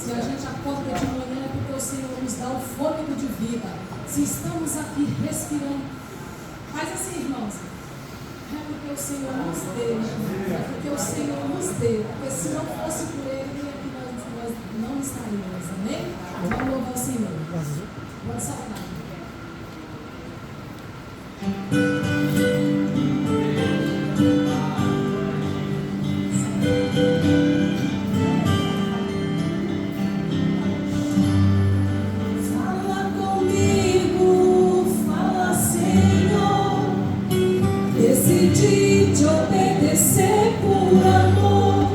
Se a gente acorda de manhã é porque o Senhor nos dá o fôlego de vida. Se estamos aqui respirando, faz assim, irmãos. É porque o Senhor nos deu. É porque o Senhor nos deu. Porque se não fosse por Ele, nem aqui nós não estaríamos. Amém? Vamos louvar o Senhor. Pode saltar. Fala comigo, fala, Senhor. Decidi te obedecer por amor.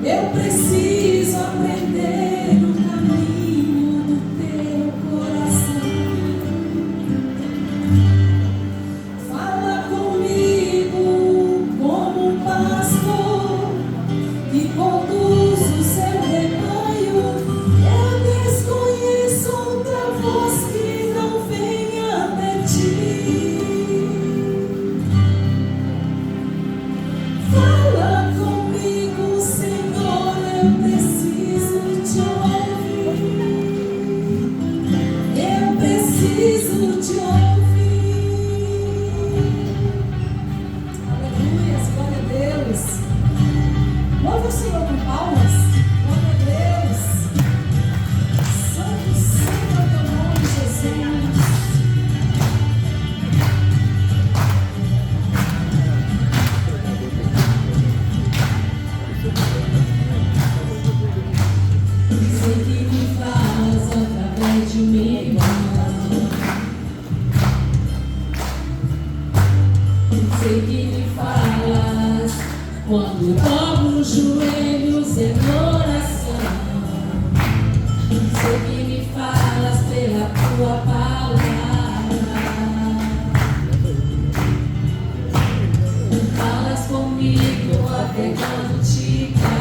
Eu preciso aprender o caminho do teu coração. Fala comigo como um pastor que conduz o seu rebanho. Eu desconheço outra voz que não venha de ti. Fala comigo, Senhor, eu preciso te ouvir. Eu preciso te ouvir. Aleluia, glória a Deus. Louve o Senhor com palmas. Glória a Deus. Santo Senhor, teu nome, Jesus. Sei que me falas através de mim. Sei que me falas quando dobro os joelhos em oração. Sei que me falas pela tua palavra. Falas comigo até quando te calas.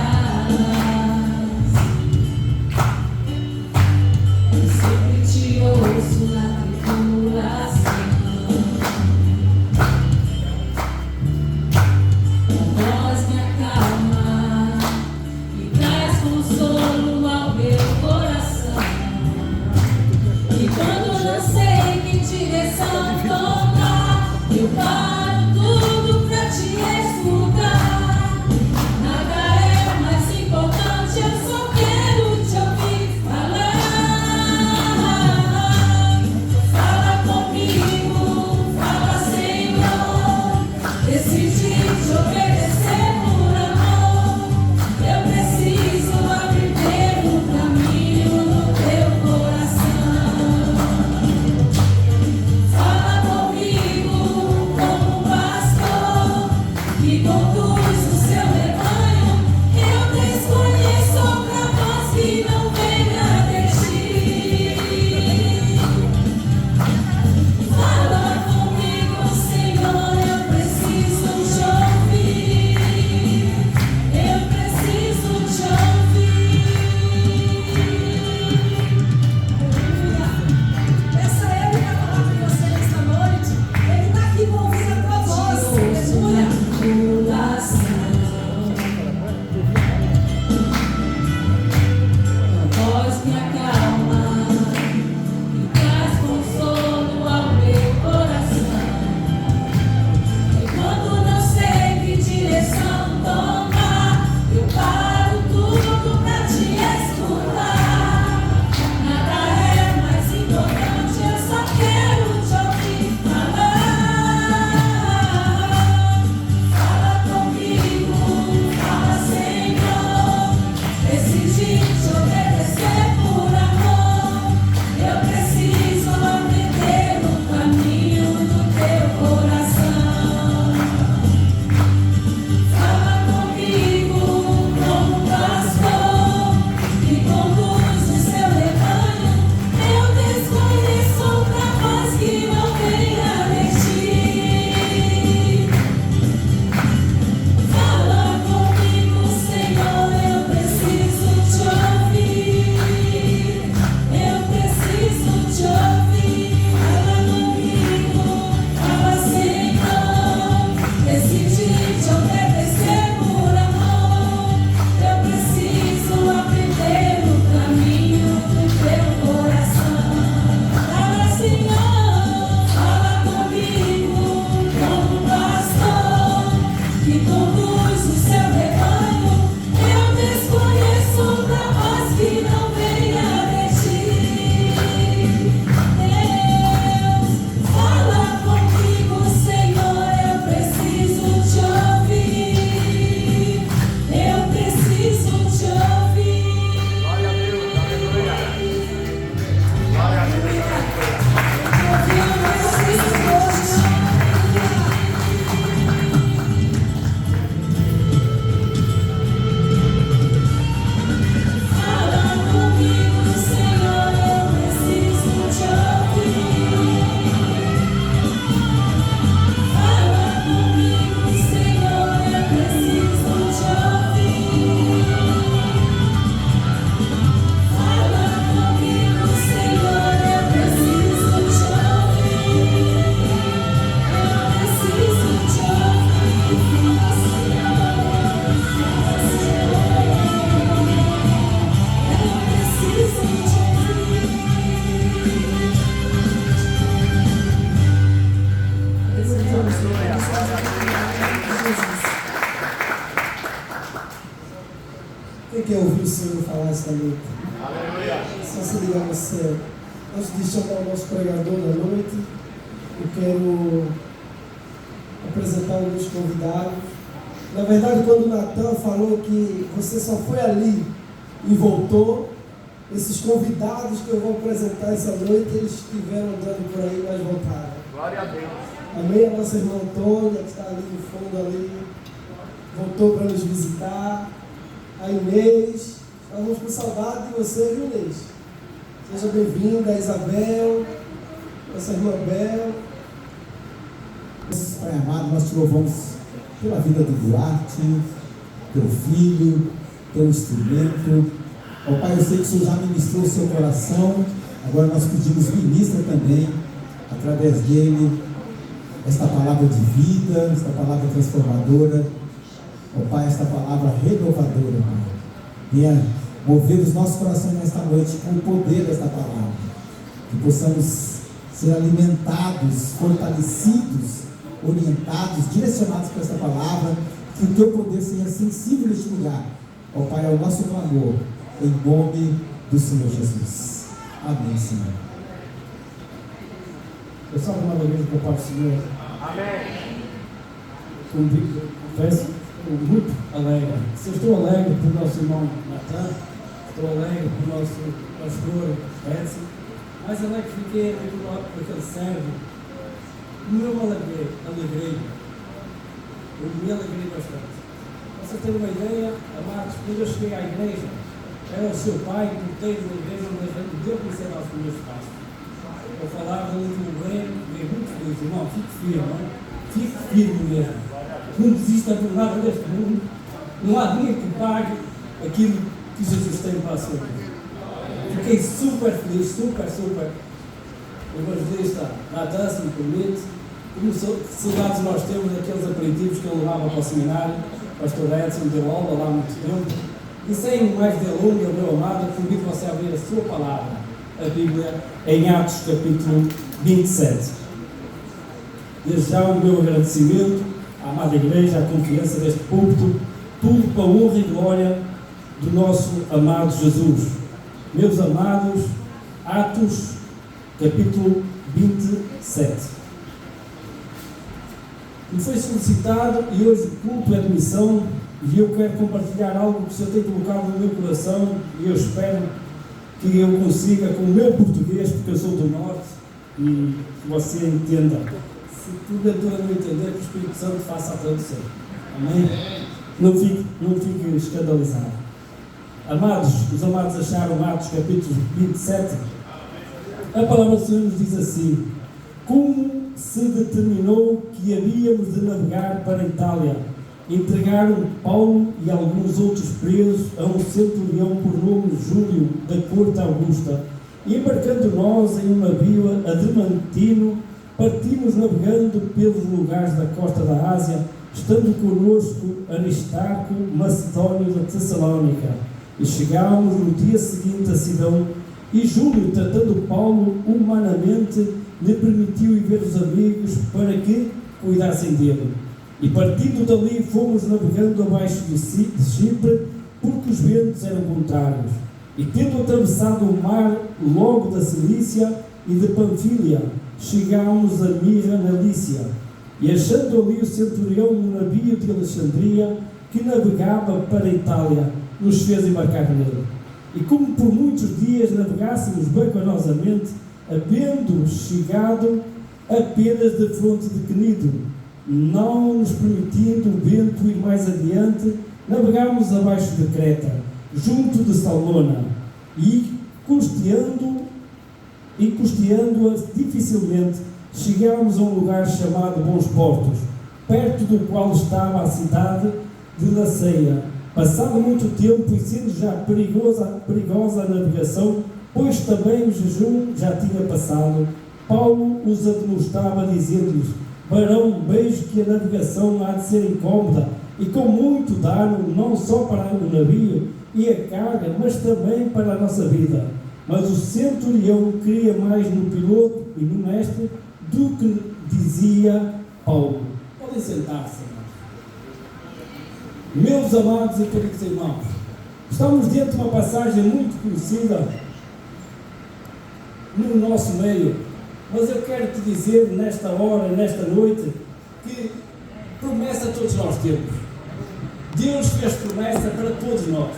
nesta noite. Aleluia. Só se ligar no céu. Antes de chamar o nosso pregador da noite, eu quero apresentar alguns convidados. Na verdade, quando o Natan falou que você só foi ali e voltou, esses convidados que eu vou apresentar essa noite, eles estiveram andando por aí, mas voltaram. Glória a Deus. Amém? A nossa irmã Antônia, que está ali no fundo ali, voltou para nos visitar. A Inês, estávamos com saudade de você, viu, Inês? Seja bem-vinda, a Isabel, nossa irmã Bel. Pai amado, nós te louvamos pela vida do Duarte, teu filho, teu instrumento. Ó Pai, eu sei que o Senhor já ministrou o seu coração, agora nós pedimos ministra também, através dele, esta palavra de vida, esta palavra transformadora, ó Pai, esta palavra renovadora, Pai. Venha mover os nossos corações nesta noite com o poder desta palavra, que possamos ser alimentados, fortalecidos, orientados, direcionados por esta palavra, que o teu poder seja sensível neste lugar. Ó Pai, é o nosso clamor, em nome do Senhor Jesus. Amém, Senhor. Eu salvo uma vez para o Pai do Senhor. Amém. Confesso, estou muito alegre. Se eu estou alegre por nosso irmão Natan, estou alegre por nosso pastor Edson, mais alegre fiquei por aquele servo. Como eu me alegrei. Eu me alegrei bastante. Para você ter uma ideia, amados, quando eu cheguei à igreja, era o seu pai, porteiro da igreja, onde a gente deu a conhecer aos primeiros passos. Eu falava do último reino, fiquei muito feliz. Irmão, fique firme, não é? Fique firme mesmo. Não desista por nada deste mundo. Não há dinheiro que pague aquilo que Jesus tem para a sua vida. Fiquei super feliz, super. O evangelista Natan, se me permite, como saudades nós temos daqueles aperitivos que ele levava para o seminário. Pastor Edson deu aula lá há muito tempo. E sem mais delongas, meu amado, convido você a abrir a sua palavra, a Bíblia, em Atos capítulo 27. Desde já o meu agradecimento à amada igreja, à confiança deste púlpito, tudo para a honra e glória do nosso amado Jesus. Meus amados, Atos capítulo 27. Me foi solicitado e hoje o culto é de missão e eu quero compartilhar algo que o Senhor tem colocado no meu coração e eu espero que eu consiga, com o meu português, porque eu sou do Norte, e que você entenda. Se porventura não entender, que o Espírito Santo faça a tradução. Amém? Não fique escandalizado. Amados, os amados acharam Atos capítulo 27? A palavra do Senhor nos diz assim: como se determinou que havíamos de navegar para a Itália, entregaram Paulo e alguns outros presos a um centurião por nome Júlio, da corte Augusta, e embarcando nós em um navio adamantino, partimos navegando pelos lugares da costa da Ásia, estando conosco Aristarco, macedónio da Tessalónica, e chegámos no dia seguinte a Sidão, e Júlio, tratando Paulo humanamente, lhe permitiu ir ver os amigos para que cuidassem dele. E partindo dali fomos navegando abaixo de Chipre, porque os ventos eram contrários. E tendo atravessado o mar logo da Cilícia e de Panfília, chegámos a Mira na Lícia. E achando ali o centurião um navio de Alexandria, que navegava para a Itália, nos fez embarcar nele. E como por muitos dias navegássemos bacanosamente, havendo chegado apenas de fronte de Cnido, não nos permitindo o vento ir mais adiante, navegámos abaixo de Creta, junto de Salmona, e custeando-a dificilmente, chegámos a um lugar chamado Bons Portos, perto do qual estava a cidade de Laceia. Passado muito tempo e sendo já perigosa a navegação, pois também o jejum já tinha passado, Paulo os admoestava, dizendo-lhes: varão, vejo que a navegação há de ser incómoda e com muito dano, não só para o navio e a carga, mas também para a nossa vida. Mas o centurião cria mais no piloto e no mestre do que dizia Paulo. Podem sentar-se, irmãos. Meus amados e queridos irmãos, Estamos diante de uma passagem muito conhecida no nosso meio, mas eu quero te dizer nesta hora, nesta noite, que promessa todos nós temos. Deus fez promessa para todos nós.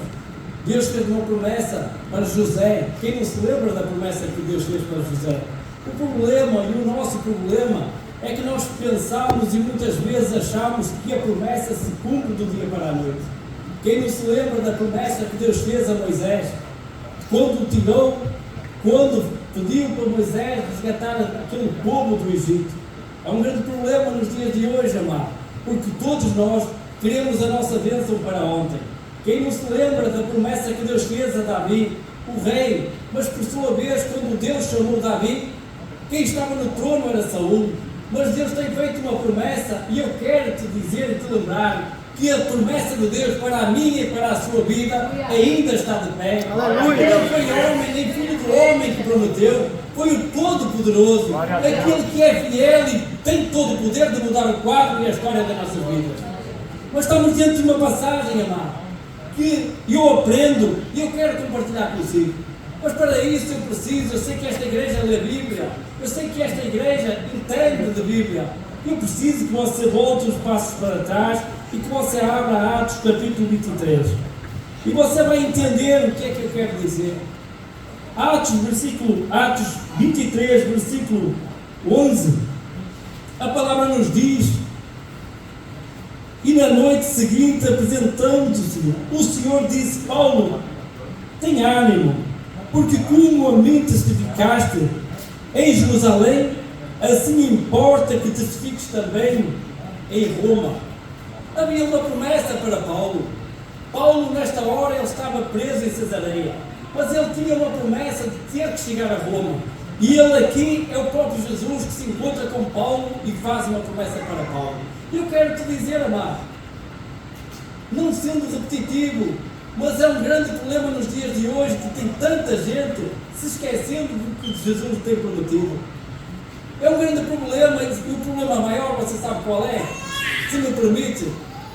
Deus fez uma promessa para José. Quem não se lembra da promessa que Deus fez para José? O problema e o nosso problema é que nós pensamos e muitas vezes achamos que a promessa se cumpre do dia para a noite. Quem não se lembra da promessa que Deus fez a Moisés? Quando pediu para Moisés resgatar aquele povo do Egito. É um grande problema nos dias de hoje, amado, porque todos nós queremos a nossa bênção para ontem. Quem não se lembra da promessa que Deus fez a Davi, o rei, mas por sua vez, quando Deus chamou Davi, quem estava no trono era Saúl. Mas Deus tem feito uma promessa e eu quero te dizer e te lembrar que a promessa de Deus para a minha e para a sua vida ainda está de pé. Aleluia. Não foi homem, nem filho do homem que prometeu, foi o Todo-Poderoso, aquele que é fiel e tem todo o poder de mudar o quadro e a história das nossas vidas. Mas estamos diante de uma passagem, amado, que eu aprendo e eu quero compartilhar consigo. Mas para isso eu sei que esta igreja lê a Bíblia, eu sei que esta igreja entende de Bíblia. Eu preciso que você volte os passos para trás e que você abra Atos capítulo 23. E você vai entender o que é que eu quero dizer. Atos 23, versículo 11. A palavra nos diz: e na noite seguinte, apresentando-se, o Senhor disse: Paulo, tem ânimo, porque como a mim testificaste em Jerusalém, assim importa que testifiques também em Roma. Havia uma promessa para Paulo. Paulo, nesta hora, ele estava preso em Cesareia, mas ele tinha uma promessa de ter que chegar a Roma. E ele aqui é o próprio Jesus que se encontra com Paulo e faz uma promessa para Paulo. Eu quero te dizer, amado, não sendo repetitivo, mas é um grande problema nos dias de hoje que tem tanta gente se esquecendo do que Jesus tem prometido. É um grande problema, e o problema maior, você sabe qual é? Se me permite,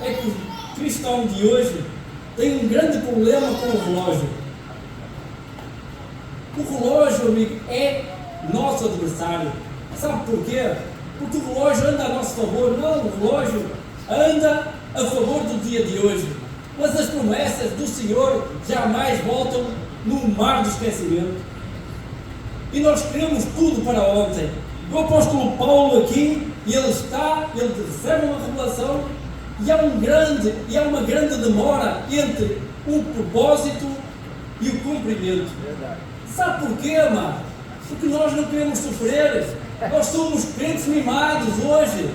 é que o cristão de hoje tem um grande problema com o relógio. O relógio, amigo, é nosso adversário. Sabe porquê? Porque o relógio anda a nosso favor. Não, o relógio anda a favor do dia de hoje. Mas as promessas do Senhor jamais voltam no mar do esquecimento. E nós queremos tudo para ontem. O apóstolo Paulo aqui, ele recebe uma revelação e há uma grande demora entre o propósito e o cumprimento. Sabe porquê, amado? Porque nós não queremos sofrer. Nós somos crentes mimados hoje.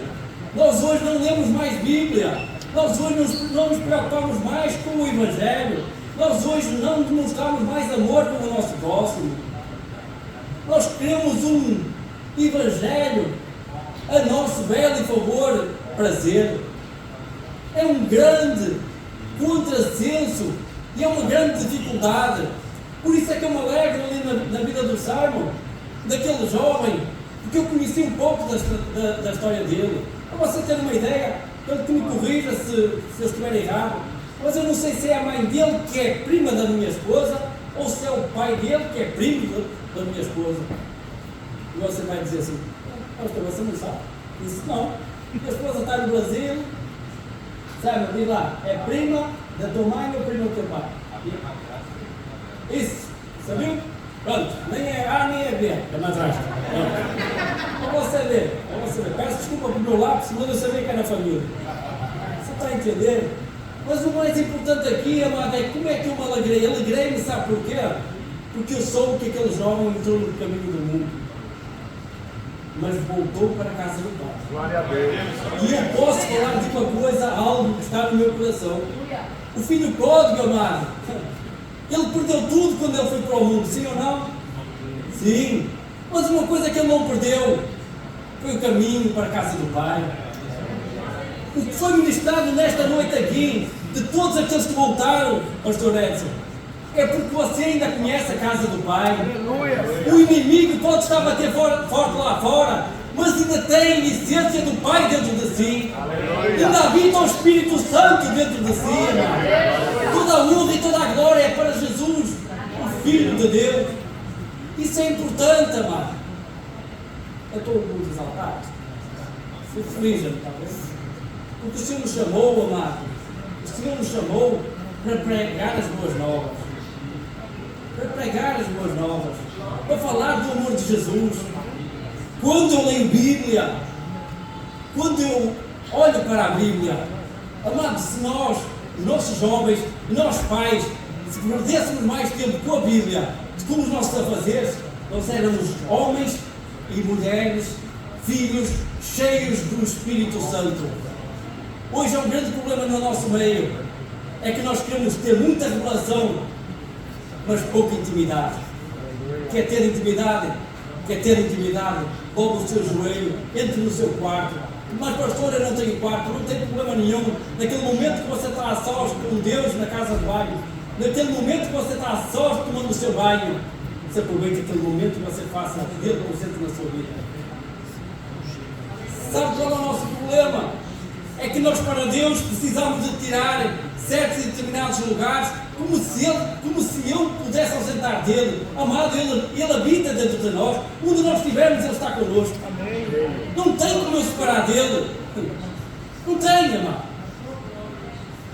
Nós hoje não lemos mais Bíblia. Nós hoje não nos preocupamos mais com o Evangelho. Nós hoje não demonstramos mais amor com o nosso próximo. Nós queremos um Evangelho a nosso belo e favor prazer. É um grande contrassenso e é uma grande dificuldade. Por isso é que eu me alegro ali na vida do Simon, daquele jovem, porque eu conheci um pouco da história dele. Para você ter uma ideia, ele que me corrija se eu estiver errado, mas eu não sei se é a mãe dele que é prima da minha esposa ou se é o pai dele que é primo da minha esposa. E você vai dizer assim: pastor, você não sabe? Disse: não, minha esposa está no Brasil, sabe, diz lá, é prima da tua mãe ou prima do teu pai? Isso, sabia? Pronto, nem é A nem é B, é mais atrás. Para você ver, peço desculpa para o meu lápis, mas eu sabia que era família. Você está a entender? Mas o mais importante aqui, amado, é como é que eu me alegrei. Alegrei-me, sabe porquê? Porque eu soube que aquele jovem entrou no caminho do mundo, mas voltou para a casa do Pai. Glória a Deus. E eu posso falar de uma coisa, algo que está no meu coração. O filho pródigo, amado, ele perdeu tudo quando ele foi para o mundo, sim ou não? Sim. Mas uma coisa que ele não perdeu foi o caminho para a casa do Pai. O que foi ministrado nesta noite aqui, de todos aqueles que voltaram, pastor Edson, é porque você ainda conhece a casa do Pai. O inimigo pode estar a bater forte lá fora, mas ainda tem a essência do Pai dentro de si. Ainda habita o Espírito Santo dentro de si. Toda Toda a honra e toda a glória é para Jesus, o Filho de Deus. Isso é importante, amado. Eu estou muito exaltado. Feliz-me, talvez. Porque o Senhor nos chamou, amado. O Senhor nos chamou para pregar as boas novas. Para pregar as boas novas. Para falar do amor de Jesus. Quando eu leio Bíblia, quando eu olho para a Bíblia, amado, se nós, os nossos jovens, nós pais, se perdêssemos mais tempo com a Bíblia do que com os nossos afazeres, nós éramos homens e mulheres, filhos cheios do Espírito Santo. Hoje é um grande problema no nosso meio, é que nós queremos ter muita revelação, mas pouca intimidade. Quer ter intimidade? Quer ter intimidade? Dobre o seu joelho, entre no seu quarto. Mas pastor, eu não tenho quarto, não tenho problema nenhum. Naquele momento que você está a sós com Deus na casa de banho, naquele momento que você está a sós tomando o seu banho, você aproveita aquele momento que você faça dele concentre na sua vida. Sabe qual é o nosso problema? É que nós para Deus precisamos de tirar certos e determinados lugares como se Ele pudesse ausentar dele. Amado, ele habita dentro de nós. Onde nós estivermos, Ele está connosco. Não tem como eu separar dele. Não tem, amado.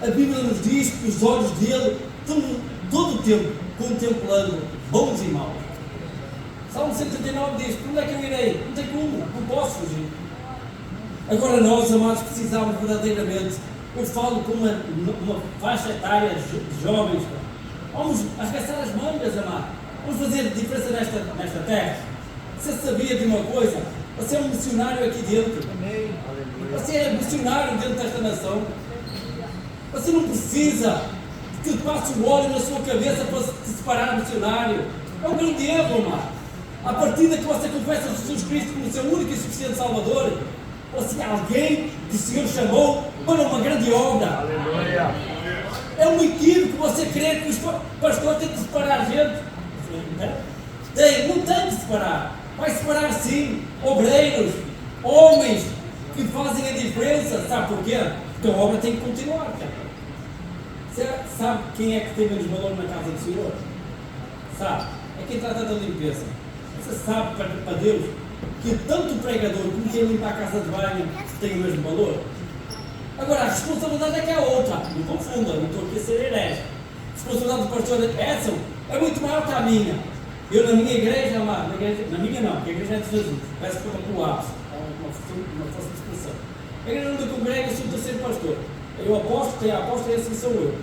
A Bíblia nos diz que os olhos dele estão todo o tempo contemplando bons e maus. Salmo 139 diz: onde é que eu irei? Não tem como, não posso fugir. Agora nós, amados, precisamos verdadeiramente, eu falo com uma faixa etária de jovens, vamos arregaçar as mangas, amado. Vamos fazer diferença nesta terra. Você sabia de uma coisa? Você é um missionário aqui dentro. Você é missionário dentro desta nação. Você não precisa que passe o óleo na sua cabeça para se separar do missionário. É um grande erro, amado. A partir que você confessa Jesus Cristo como seu único e suficiente Salvador, você é alguém que o Senhor chamou para uma grande obra. Aleluia. É um equívoco você crer que os pastores têm que separar a gente. Não tem que separar. Vai separar sim obreiros, homens que fazem a diferença. Sabe porquê? Porque a obra tem que continuar. Você sabe quem é que tem menos valor na casa do Senhor? Sabe? É quem trata da limpeza. Você sabe para Deus que tanto o pregador como quem limpa a casa de banho tem o mesmo valor? Agora, a responsabilidade é que é outra. Não confunda, não estou aqui a ser herege. A responsabilidade do pastor Edson é muito maior que a minha. Eu, na minha igreja, amado, na minha não, porque a igreja é de Jesus. Peço que eu não pulasse. É uma força de expressão. A igreja onde eu congrego, eu sou o terceiro pastor. Eu aposto, tem a aposta e assim sou eu.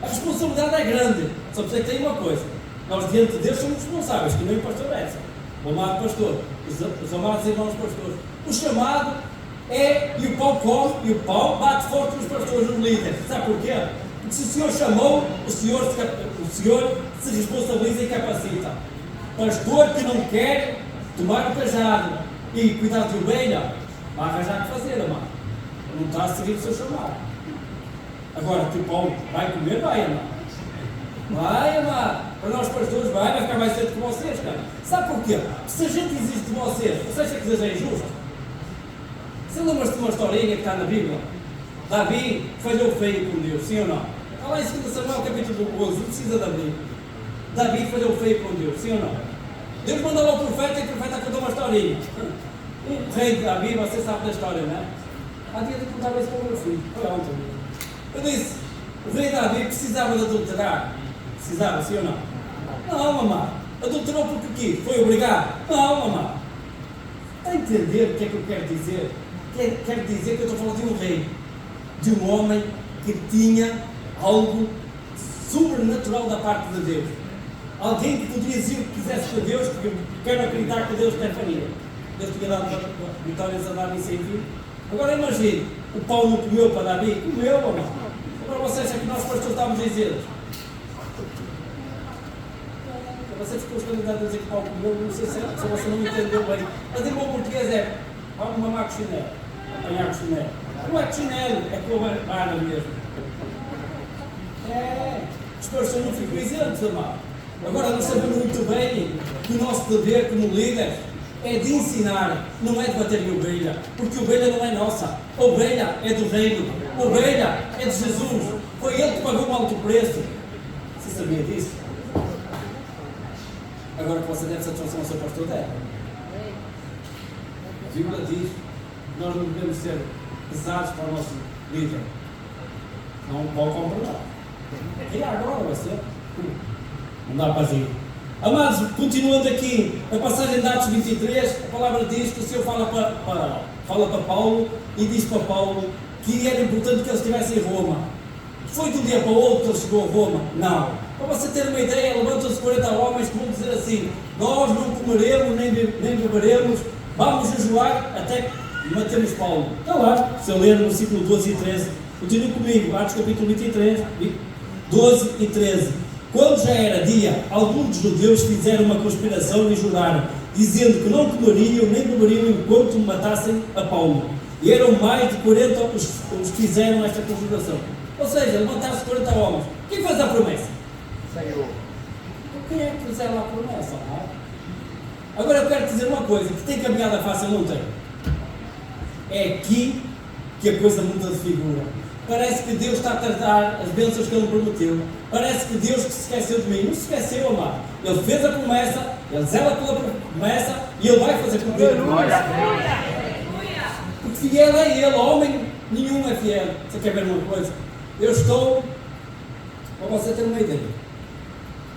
A responsabilidade é grande. Só precisa que tem uma coisa. Nós, diante de Deus, somos responsáveis, que nem o pastor Edson. O amado pastor, os amados irmãos pastores. O chamado é, e o pau come, e o pau bate forte nos pastores, nos líderes. Sabe porquê? Porque se o Senhor chamou, o Senhor se responsabiliza e capacita. Pastor que não quer tomar o cajado e cuidar de ovelha, vai arranjar o que fazer, amado. Não está a seguir o seu chamado. Agora, que o pau vai comer, vai, amado. Vai, amado. Para nós pastores vai ficar mais cedo que vocês, cara. Sabe porquê? Se a gente existe de vocês acha que Deus é injusto? Você lembra-se de uma historinha que está na Bíblia? Davi falhou feio com Deus, sim ou não? Está lá em 2 Samuel capítulo 11, não precisa da Bíblia. Davi falhou feio com Deus, sim ou não? Deus mandou ao profeta e o profeta contou uma historinha. O rei de Davi, você sabe da história, não é? Há dia de contar isso para o meu filho, foi ontem. Eu disse, o rei Davi precisava de adulterar. Precisava, sim ou não? Não, mamãe. Adulterou porque quis. Foi obrigado? Não, mamãe. Está a entender o que é que eu quero dizer? Quero dizer que eu estou falando de um rei. De um homem que tinha algo sobrenatural da parte de Deus. Alguém que podia dizer o que quisesse de Deus, porque eu quero acreditar que Deus tem família. Deus tinha dado vitórias a Davi sem fim. Agora imagine, o pau não comeu para Davi? Comeu, mamãe. Agora você acha que nós pastores estávamos a dizer? Você ficou escandalizado a dizer que o pau comeu, não sei se você não entendeu bem. Mas em bom português é, vamos mamar com chinelo, apanhar com chinelo. Não é com chinelo, é com a vara mesmo. Os pastores não ficam isentos, amado. Agora nós sabemos muito bem que o nosso dever como líderes é de ensinar, não é de bater em ovelha, porque ovelha não é nossa, ovelha é do reino, ovelha é de Jesus. Foi ele que pagou um alto preço. Você sabia disso? Agora que você deve satisfação ao seu pastor, deve. A Bíblia diz que nós não devemos ser pesados para o nosso líder. Não pode comprar. E agora vai ser. Não dá para rir. Amados, continuando aqui, a passagem de Atos 23, a palavra diz que o Senhor fala para Paulo e diz para Paulo que era importante que ele estivesse em Roma. Foi de um dia para o outro que ele chegou a Roma? Não. Para você ter uma ideia, levantam-se 40 homens que vão dizer assim: nós não comeremos nem beberemos, vamos jejuar até que matemos Paulo. Está lá, se eu ler no versículo 12 e 13, continue comigo, Atos capítulo 23, 12 e 13. Quando já era dia, alguns dos judeus fizeram uma conspiração e juraram, dizendo que não comeriam nem beberiam enquanto matassem a Paulo. E eram mais de 40 os que fizeram esta conspiração. Ou seja, levantaram-se 40 homens. Quem fez a promessa? Senhor. Quem é que fizeram a promessa? Agora eu quero dizer uma coisa, que tem caminhada fácil, não tem? É aqui que a coisa muda de figura. Parece que Deus está a tratar as bênçãos que Ele prometeu. Parece que Deus que se esqueceu de mim. Não se esqueceu, amado. Ele fez a promessa, Ele zela pela promessa e Ele vai fazer cumprir a promessa. Porque fiel é Ele, homem nenhum é fiel. Você quer ver uma coisa? Eu estou, para você ter uma ideia,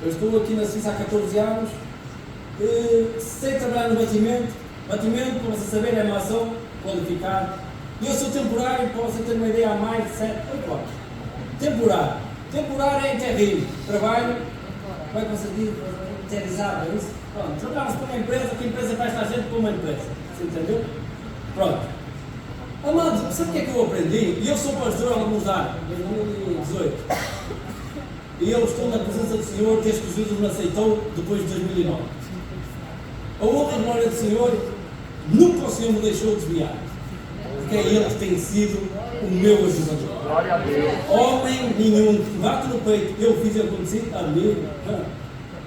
eu estou aqui na Suíça há 14 anos, sei trabalhar no batimento, para você saber, é uma ação qualificada. E eu sou temporário, para você ter uma ideia, há mais de 7, 8 anos. Temporário é interino. Trabalho, como é que você diz? Interizado, é isso? Pronto, trabalhamos para uma empresa, que a empresa presta a gente para uma empresa. Você entendeu? Pronto. Amados, sabe o que é que eu aprendi? E eu sou pastor há alguns anos, 2018. E eu estou na presença do Senhor desde que Jesus me aceitou, depois de 2009. A honra e glória do Senhor, nunca o Senhor me deixou desviar. Porque é Ele que tem sido o meu ajudador. Glória a Deus. Homem nenhum que bate no peito, eu fiz acontecer, amigo,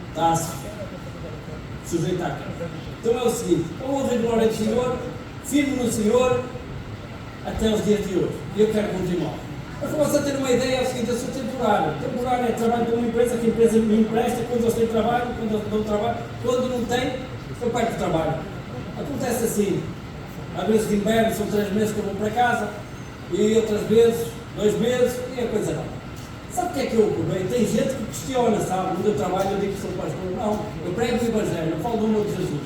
está-se sujeito à queda. Então é o seguinte: a honra e glória do Senhor, firme no Senhor, até os dias de hoje. E eu quero continuar. Mas para você ter uma ideia, é o seguinte: eu sou temporário. Temporário é trabalho para uma empresa, que a empresa me empresta quando eu tenho trabalho, quando eu dou trabalho, quando não tem, eu perco o trabalho. Acontece assim. Às vezes de inverno são 3 meses que eu vou para casa, e outras vezes 2 meses, e a coisa não. Sabe o que é que eu ocupei? Tem gente que questiona, sabe? Onde eu trabalho, eu digo que sou pastor. Não, eu prego o Evangelho, eu falo do nome de Jesus.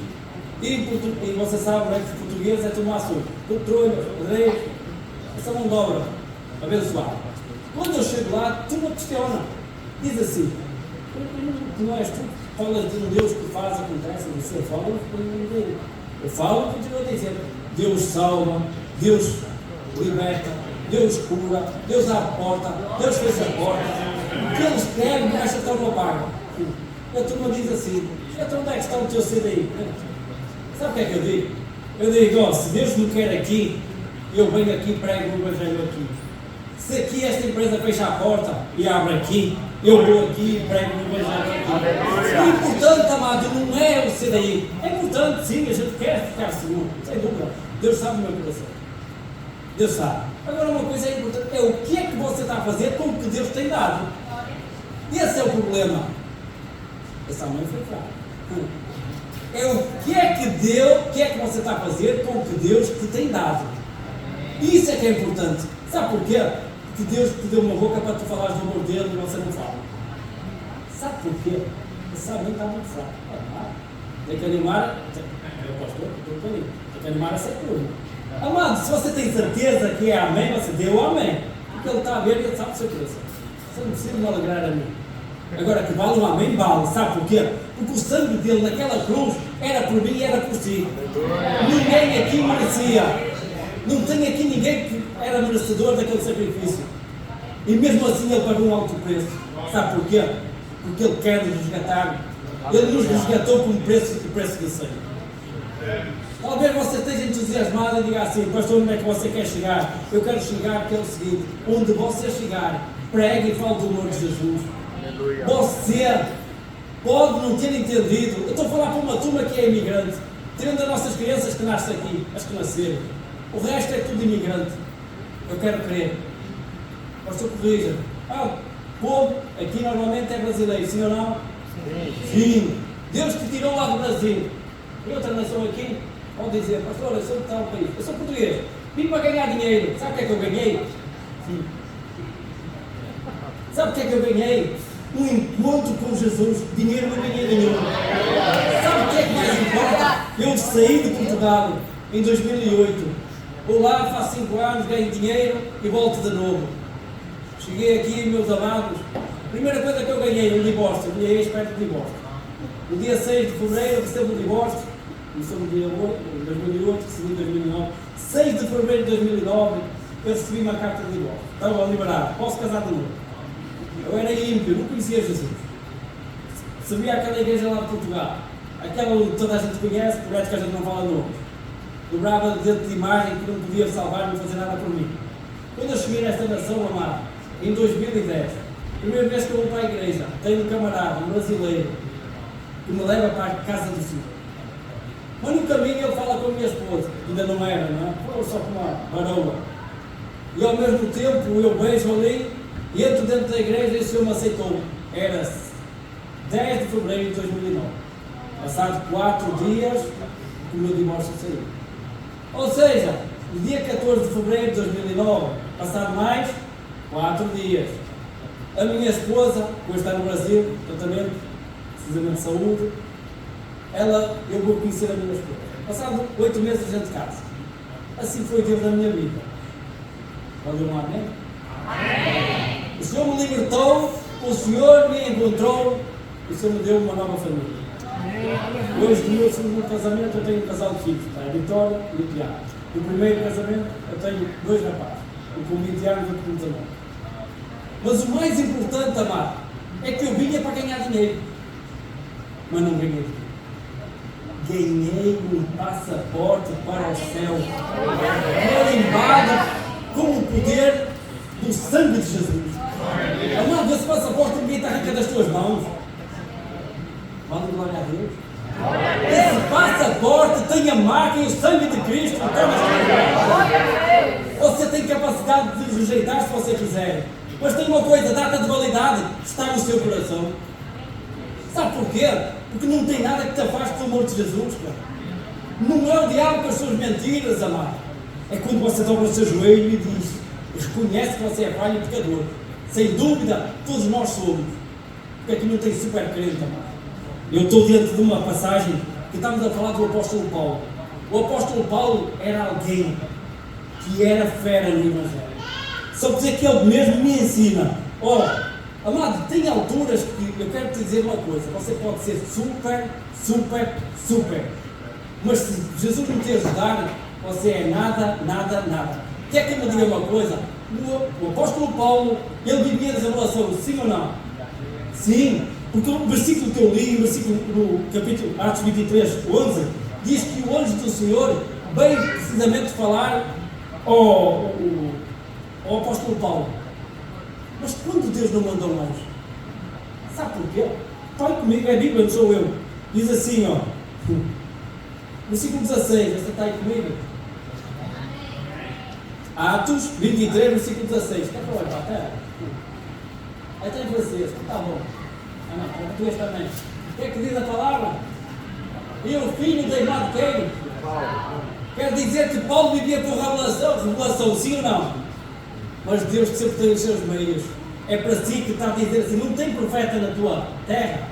E você sabe, né, que os portugueses é tomar açúcar. Petrolho, pedreiros, essa mão de obra abençoada. Quando eu chego lá, tu me questiona. Diz assim: não és tu que falas de um Deus que faz, acontece, você fala, eu falo e continuo a dizer: Deus salva, Deus liberta, Deus cura, Deus abre a porta, Deus fecha a porta. O que eles querem, basta estar uma paga. E a turma diz assim: então onde é que está o teu CDI? Sabe o que é que eu digo? Eu digo: se Deus me quer aqui, eu venho aqui e prego o Evangelho aqui. Se aqui esta empresa fecha a porta e abre aqui, eu vou aqui e prego o Evangelho aqui. O importante, amado, não é o CDI. É importante, sim, a gente quer ficar seguro, sem dúvida. Deus sabe o meu coração. Deus sabe. Agora, uma coisa é importante: é o que é que você está a fazer com o que Deus tem dado. Esse é o problema. Essa mãe foi clara. É o que é que você está a fazer com o que Deus te tem dado. Isso é que é importante. Sabe porquê? Porque Deus te deu uma boca para tu falares do amor dele e você não fala. Sabe porquê? Essa mãe está muito fraca. Tem que animar. Eu pastor, tem que animar essa coisa. Amado, se você tem certeza que é amém, você deu o amém. Porque ele está a ver e ele sabe o seu coração. Você não precisa me alegrar a mim. Agora, que vale um amém, vale. Sabe porquê? Porque o sangue dele naquela cruz era por mim e era por si. Ninguém aqui merecia. Não tem aqui ninguém que era merecedor daquele sacrifício. E mesmo assim ele pagou um alto preço. Sabe porquê? Porque ele quer nos resgatar. Ele nos resgatou com o preço de sangue. Talvez você esteja entusiasmado e diga assim: pastor, onde é que você quer chegar? Eu quero chegar, que é o seguinte: onde você chegar, pregue e fale do amor de Jesus. Você pode não ter entendido. Eu estou a falar para uma turma que é imigrante, tirando as nossas crianças que nascem aqui, as que nasceram. O resto é tudo imigrante. Eu quero crer. Pastor, corrija. O povo aqui normalmente é brasileiro, sim ou não? Sim. Deus te tirou lá do Brasil. E outra nação aqui vão dizer, pastor, eu sou de tal país, eu sou português, vim para ganhar dinheiro. Sabe o que é que eu ganhei? Sim. Sabe o que é que eu ganhei? Um encontro com Jesus. Dinheiro não ganhei nenhum. Sabe o que é que mais importa? Eu saí de Portugal em 2008. Vou lá, faço 5 anos, ganho dinheiro e volto de novo. Cheguei aqui, meus amados. Primeira coisa que eu ganhei, um divórcio. Eu ganhei perto de divórcio. No dia 6 de fevereiro recebo um divórcio. Começou no dia 8 de 2008, recebi em 2009. 6 de fevereiro de 2009 eu recebi uma carta de divórcio. Estava liberado. Posso casar de novo. Eu era ímpio, não conhecia Jesus. Sabia aquela igreja lá de Portugal. Aquela onde toda a gente conhece, por isso que a gente não fala nome. Dobrava dentro de imagem que não podia salvar, não fazer nada por mim. Quando eu cheguei nesta nação, amado, em 2010, primeira vez que eu vou para a igreja, tenho um camarada, um brasileiro, que me leva para a casa do Senhor. Mas no caminho ele fala com a minha esposa, ainda não era, não é? Foi só com uma varoa. E ao mesmo tempo eu beijo ali, entro dentro da igreja e o Senhor me aceitou. Era 10 de fevereiro de 2009. Passado 4 dias, o meu divórcio saiu. Ou seja, no dia 14 de fevereiro de 2009, passado mais 4 dias, a minha esposa, que hoje está no Brasil, tratamento, precisamente de saúde, eu vou conhecer a minha esposa. Passado 8 meses a gente casa. Assim foi Deus na minha vida. Pode dar um amém? Amém! O Senhor me libertou, o Senhor me encontrou, o Senhor me deu uma nova família. Hoje, no meu segundo casamento, eu tenho um casal de filhos, a Vitória e o Tiago. No primeiro casamento, eu tenho 2 rapazes, um com 20 anos e outro com 19. Mas o mais importante, amado, é que eu vinha para ganhar dinheiro, mas não ganhei dinheiro. Ganhei um passaporte para o céu, carimbado com o poder do sangue de Jesus. Amado, esse passaporte ninguém está arrancando das tuas mãos. Vale glória a Deus. Esse passaporte tem a marca e o sangue de Cristo. Você tem capacidade de rejeitar se você quiser. Mas tem uma coisa, a data de validade está no seu coração. Sabe porquê? Porque não tem nada que te afaste do amor de Jesus, cara. Não é o diabo com as suas mentiras, amado. É quando você dobra o seu joelho e diz, reconhece que você é falho e pecador. Sem dúvida, todos nós somos. Porque aqui não tem super crente, amado. Eu estou dentro de uma passagem que estamos a falar do apóstolo Paulo. O apóstolo Paulo era alguém que era fera no Evangelho. Só dizer que ele mesmo me ensina. Amado, tem alturas que eu quero te dizer uma coisa. Você pode ser super, super, super. Mas se Jesus não te ajudar, você é nada, nada, nada. Quer que eu me diga uma coisa? O apóstolo Paulo, ele vivia de revelação, sim ou não? Sim. Porque o versículo que eu li, o versículo no capítulo Atos 23, 11, diz que o anjo do Senhor veio precisamente falar ao apóstolo Paulo. Mas quando Deus não mandou um anjo? Sabe porquê? Fale comigo, é a Bíblia, não sou eu. Diz assim, versículo 16, esta está aí comigo? Atos 23, versículo 16. Quer que eu olhe para a terra? Aí está em francês, está bom. Não, em português também. O que é que diz a palavra? E o filho da irmã de quem? Quer dizer que Paulo vivia por revelação, sim ou não? Mas Deus sempre tem os seus meios. É para si que está a dizer assim, não tem profeta na tua terra.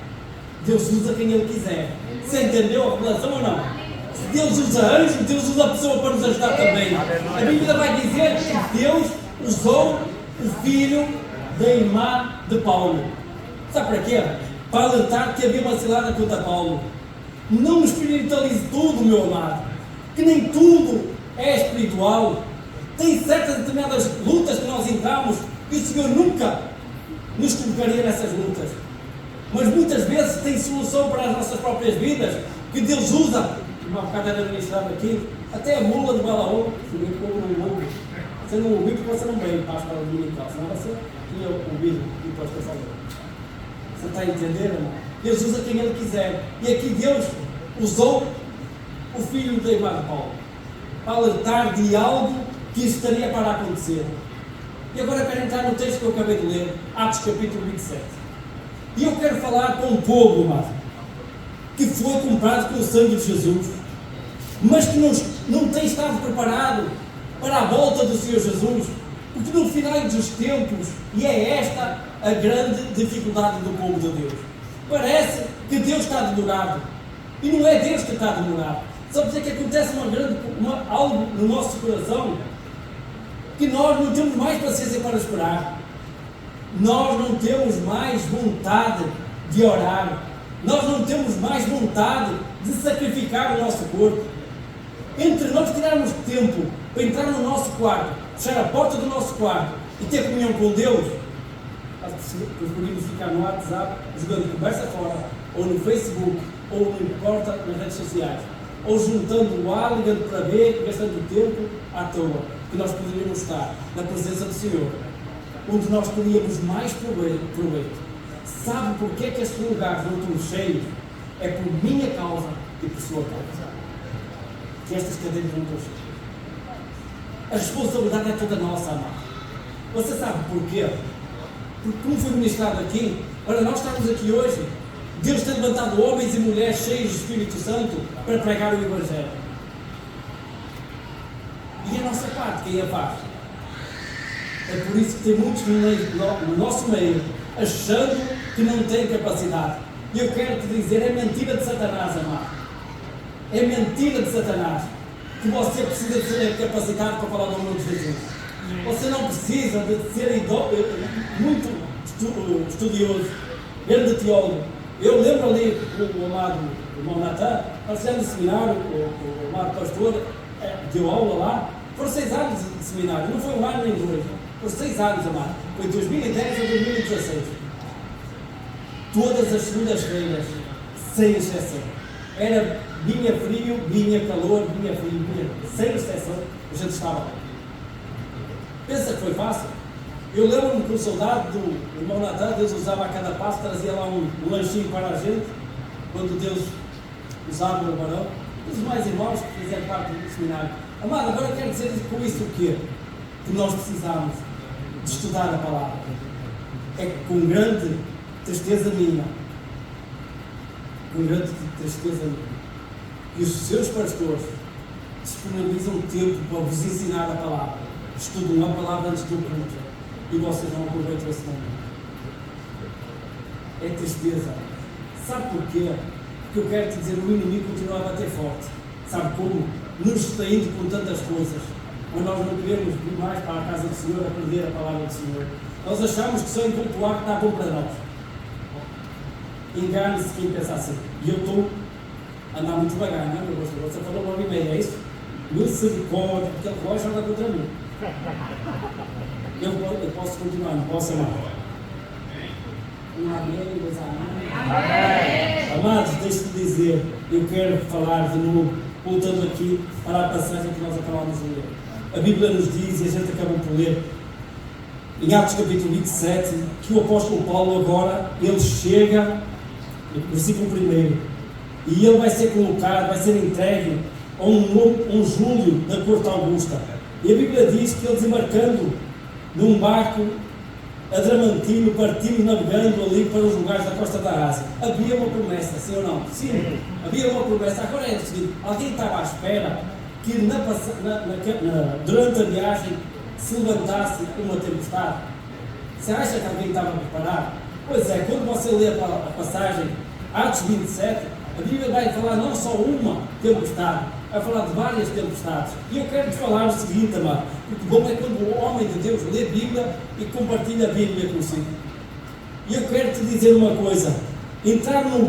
Deus usa quem Ele quiser. Você entendeu a revelação ou não? Se Deus usa anjos, Deus usa a pessoa para nos ajudar também. A Bíblia vai dizer que Deus usou o filho da irmã de Paulo. Sabe para quê? Para alertar que havia uma cilada contra Paulo. Não espiritualize tudo, meu amado. Que nem tudo é espiritual. Tem certas determinadas lutas que nós entramos e o Senhor nunca nos colocaria nessas lutas. Mas muitas vezes tem solução para as nossas próprias vidas que Deus usa. Uma bocada era ministrado aqui, até a mula de Balaão, se o povo não ouve. Você não ouviu porque você não veio para a escola dominical, senão você tinha ouvido e pode pensar. Você está a entender, irmão? Deus usa quem Ele quiser. E aqui Deus usou o filho da irmã de Paulo para alertar de algo que estaria para acontecer. E agora eu quero entrar no texto que eu acabei de ler, Atos capítulo 27. E eu quero falar com um povo, amado, que foi comprado com o sangue de Jesus, mas que não tem estado preparado para a volta do Senhor Jesus, porque no final dos tempos, e é esta a grande dificuldade do povo de Deus, parece que Deus está demorado, e não é Deus que está demorado. Sabe dizer que acontece algo no nosso coração, que nós não temos mais paciência para esperar, nós não temos mais vontade de orar, nós não temos mais vontade de sacrificar o nosso corpo. Entre nós tirarmos tempo para entrar no nosso quarto, fechar a porta do nosso quarto e ter comunhão com Deus, preferimos ficar no WhatsApp jogando conversa fora, ou no Facebook, ou não importa, nas redes sociais, ou juntando o ar, ligando para ver, gastando tempo à toa, que nós poderíamos estar na presença do Senhor, onde nós teríamos mais proveito. Sabe porquê que estes lugares não estão cheios? É por minha causa e por sua causa que estas cadeiras não estão cheias. A responsabilidade é toda nossa, amado. Você sabe porquê? Porque, como foi ministrado aqui, para nós estarmos aqui hoje, Deus tem levantado homens e mulheres cheios do Espírito Santo para pregar o Evangelho. E a nossa parte, quem a faz? É por isso que tem muitos no nosso meio achando que não têm capacidade. E eu quero te dizer, é mentira de Satanás, amado. É mentira de Satanás que você precisa de ser capacitado para falar do nome de Jesus. Você não precisa de ser muito estudioso, grande teólogo. Eu lembro ali o amado irmão Natan, nós fizemos seminário, o amado pastor deu aula lá, foram 6 anos de seminário, não foi 1 ano nem 2, foram 6 anos, amado, foi de 2010 a 2016. Todas as segundas-feiras, sem exceção, vinha frio, vinha calor, vinha frio, sem exceção, a gente estava lá. Pensa que foi fácil? Eu lembro-me que o soldado do irmão Natan, Deus usava a cada passo, trazia lá um lanchinho para a gente, quando Deus usava o varão, os mais irmãos que fizeram parte do seminário. Amado, agora eu quero dizer com isso o quê? Que nós precisamos de estudar a palavra. É com grande tristeza minha, que os seus pastores disponibilizam tempo para vos ensinar a palavra, estudam a palavra antes do culto e vocês não aproveitam esse momento. É tristeza. Sabe porquê? Porque eu quero te dizer, o inimigo continua a bater forte. Sabe como? Nos distraindo com tantas coisas, mas nós não queremos vir mais para a casa do Senhor a aprender a palavra do Senhor. Nós achamos que só em cultuar está bom para nós. Engane-se quem pensa assim. E eu estou a andar muito devagar, não é, meu pastor? Você falou 9h30, é isso? Misericórdia, porque ele vai jogar contra mim. Eu posso continuar, não posso, amar. Um amém, 2 amém. Amados, deixe-me dizer, eu quero falar de novo, voltando aqui para a passagem que nós acabamos de ler. A Bíblia nos diz, e a gente acabou por ler, em Atos capítulo 27, que o apóstolo Paulo agora, ele chega, no versículo 1, e ele vai ser colocado, vai ser entregue a um Júlio da corte Augusta. E a Bíblia diz que ele desembarcando num barco adramantino, partindo navegando ali para os lugares da costa da Ásia. Havia uma promessa, sim ou não? Sim, havia uma promessa. Agora é o seguinte, alguém estava à espera que durante a viagem se levantasse uma tempestade? Você acha que alguém estava preparado? Pois é, quando você lê a passagem Atos 27, a Bíblia vai falar não só uma tempestade, vai falar de várias tempestades. E eu quero te falar o seguinte, amado, porque bom é quando o homem de Deus lê a Bíblia e compartilha a Bíblia consigo. E eu quero te dizer uma coisa, entrar num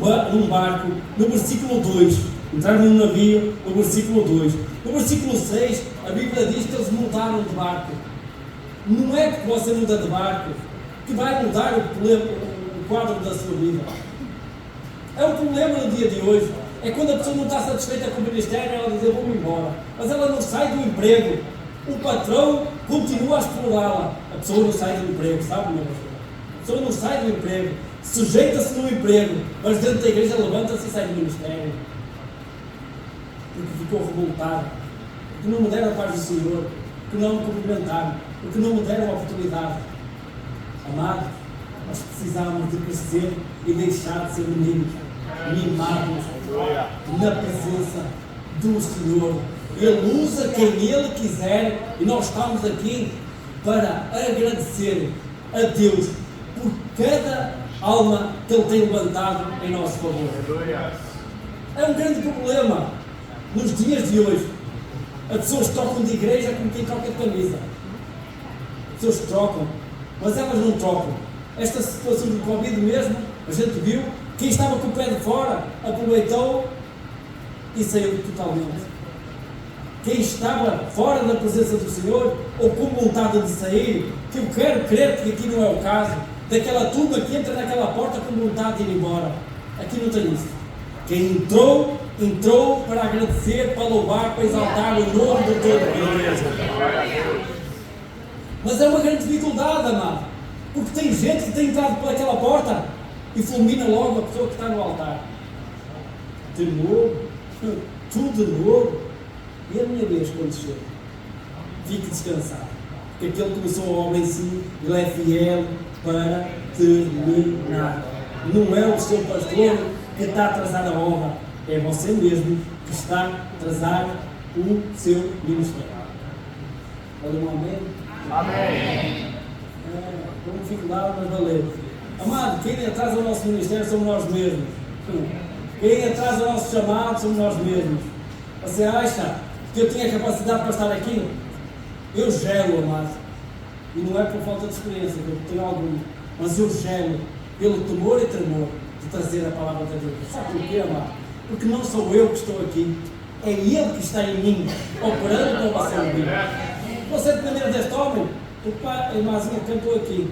barco, no versículo 2, entrar num navio, no versículo 2, no versículo 6, a Bíblia diz que eles mudaram de barco. Não é porque você muda de barco que vai mudar o quadro da sua vida. É um problema no dia de hoje. É quando a pessoa não está satisfeita com o ministério, ela diz, eu vou-me embora. Mas ela não sai do emprego. O patrão continua a explorá-la. A pessoa não sai do emprego, sabe, meu pastor? A pessoa não sai do emprego. Sujeita-se no emprego, mas dentro da igreja levanta-se e sai do ministério. Porque ficou revoltado. Porque não me deram a paz do Senhor. Que não me cumprimentaram. porque não me deram a oportunidade. Amado, nós precisamos de crescer e deixar de ser meninos, mimados na presença do Senhor. Ele usa quem Ele quiser e nós estamos aqui para agradecer a Deus por cada alma que Ele tem levantado em nosso favor. É um grande problema nos dias de hoje. As pessoas trocam de igreja como quem troca de camisa. As pessoas trocam, mas elas não trocam. Esta situação do Covid mesmo, a gente viu, quem estava com o pé de fora aproveitou e saiu totalmente. Quem estava fora da presença do Senhor, ou com vontade de sair, que eu quero crer que aqui não é o caso, daquela turma que entra naquela porta com vontade de ir embora. Aqui não tem isso. Quem entrou, entrou para agradecer, para louvar, para exaltar o nome de Deus. Mas é uma grande dificuldade, amado, porque tem gente que tem entrado por aquela porta e fulmina logo a pessoa que está no altar. De novo, tudo de novo. E a minha vez quando chega, fique descansado, porque aquele que começou a obra em si, ele é fiel para terminar. Não é o seu pastor que está a atrasar a obra, é você mesmo que está a atrasar o seu ministério. Olha um amém? Amém. Como dificuldade, mas valeu. Amado, quem atrasa o nosso ministério somos nós mesmos. Quem atrasa o nosso chamado somos nós mesmos. Você acha que eu tinha capacidade para estar aqui? Eu gelo, amado. E não é por falta de experiência, que eu tenho alguma, mas eu gelo pelo temor e tremor de trazer a palavra de Deus. Sabe porquê, amado? Porque não sou eu que estou aqui, é Ele que está em mim, operando com você em mim. Você depender deste homem, o pai, a irmãzinha cantou aqui,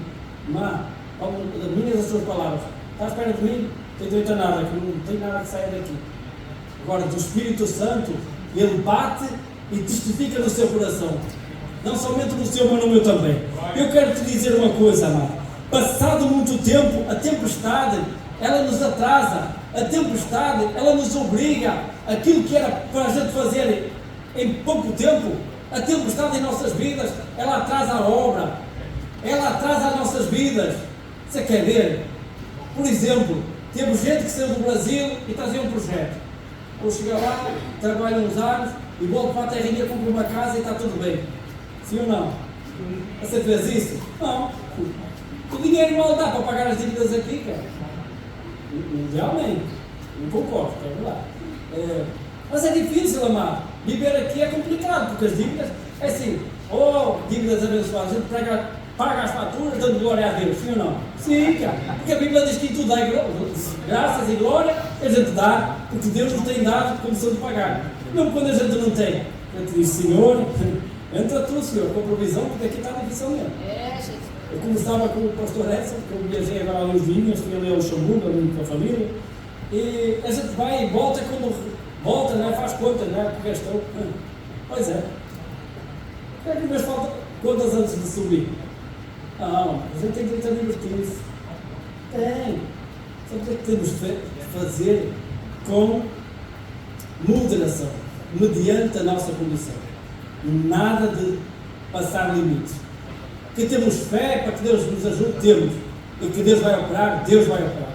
irmã, das minhas as suas palavras, está à espera de mim? Não tem direito a nada, que não tem nada que saia daqui. Agora, do Espírito Santo, Ele bate e testifica no seu coração. Não somente no seu, mas no meu também. Eu quero te dizer uma coisa, amado. Passado muito tempo, a tempestade, ela nos atrasa. A tempestade, ela nos obriga. Aquilo que era para a gente fazer em pouco tempo, a tempestade em nossas vidas, ela atrasa a obra. Ela atrasa as nossas vidas. Você quer ver? Por exemplo, temos gente que saiu do Brasil e trazia um projeto. Ou chega lá, trabalha uns anos e volta para a terrinha, compra uma casa e está tudo bem. Sim ou não? Você fez isso? Não. O dinheiro mal dá para pagar as dívidas aqui, cara. Mundialmente. Não concordo, é verdade. Mas é difícil, amado. Viver aqui é complicado, porque as dívidas é assim, dívidas abençoadas, a gente paga as faturas dando glória a Deus, sim ou não? Sim, cara. Porque a Bíblia diz que tudo dá graças e glória, a gente dá, porque Deus nos tem dado condição de pagar. Não quando a gente não tem. A gente diz, Senhor, entra tu, Senhor, com a provisão, porque aqui está difícil mesmo. Eu começava com o pastor Edson, que eu viajei agora ali os vinhos, fui ali ao Luxemburgo, ali com a família, e a gente vai e volta, quando volta, né, faz contas, né, porque estou. Pois é. É que nos falta contas antes de subir. Não, a gente tem direito a divertir-se. Tem. Só que temos de fazer com moderação, mediante a nossa condição. Nada de passar limites. Que temos fé para que Deus nos ajude, temos. E que Deus vai operar, Deus vai operar.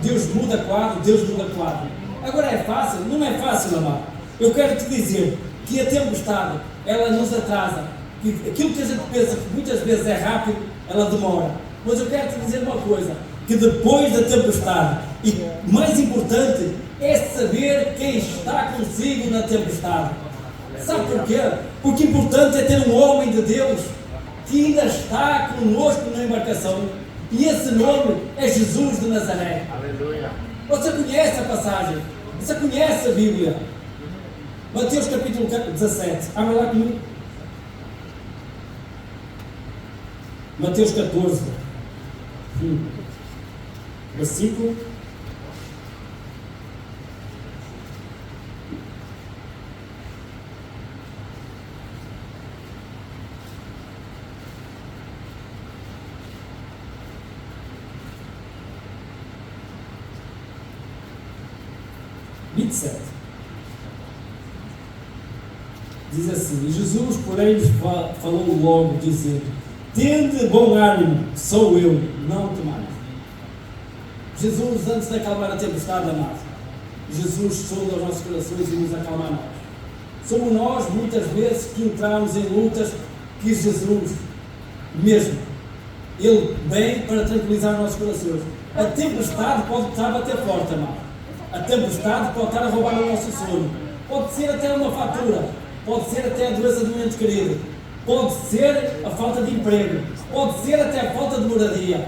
Deus muda quadro, Deus muda quadro. Agora é fácil? Não é fácil, amado. Eu quero te dizer que a tempestade, ela nos atrasa. Que aquilo que a gente pensa que muitas vezes é rápido, ela demora. Mas eu quero te dizer uma coisa, que depois da tempestade, e mais importante, é saber quem está consigo na tempestade. Sabe porquê? Porque importante é ter um homem de Deus que ainda está conosco na embarcação. E esse nome é Jesus de Nazaré. Aleluia. Você conhece a passagem? Você conhece a Bíblia? Mateus capítulo 17. Abre lá comigo. Mateus 14. Versículo 27. Diz assim: e Jesus, porém, lhes falou logo, dizendo: tende bom ânimo, sou eu, não temais. Jesus, antes de acalmar a tempestade, amado, Jesus sonda os nossos corações e nos acalma a nós. Somos nós, muitas vezes, que entramos em lutas que Jesus mesmo, Ele vem para tranquilizar os nossos corações. A tempestade pode estar a bater forte, amado. A tempestade pode estar a roubar o nosso sono. Pode ser até uma fatura. Pode ser até a doença do ente querido. Pode ser a falta de emprego. Pode ser até a falta de moradia.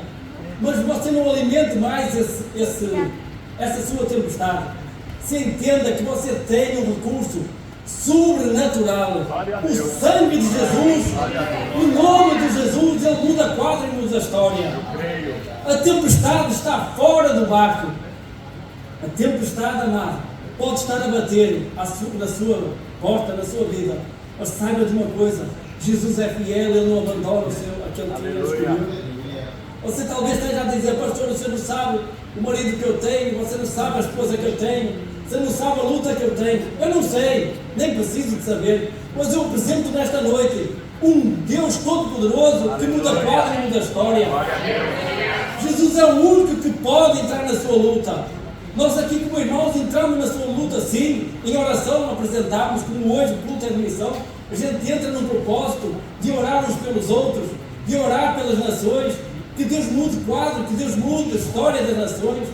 Mas você não alimente mais essa sua tempestade. Se entenda que você tem um recurso sobrenatural. O sangue de Jesus, o nome de Jesus, Ele muda quadro e muda a história. A tempestade está fora do barco. A tempestade, amado, pode estar a bater na sua porta, na sua vida. Mas saiba de uma coisa: Jesus é fiel, Ele não abandona aquele que Ele escolheu. Você talvez esteja a dizer: pastor, você não sabe o marido que eu tenho, você não sabe a esposa que eu tenho, você não sabe a luta que eu tenho. Eu não sei, nem preciso de saber, mas eu apresento nesta noite um Deus todo-poderoso que muda quadro e muda a história. Jesus é o único que pode entrar na sua luta. Nós aqui como irmãos entramos na sua luta, sim, em oração apresentamos, como hoje o culto é de missão. A gente entra num propósito de orar uns pelos outros, de orar pelas nações, que Deus mude o quadro, que Deus mude a história das nações.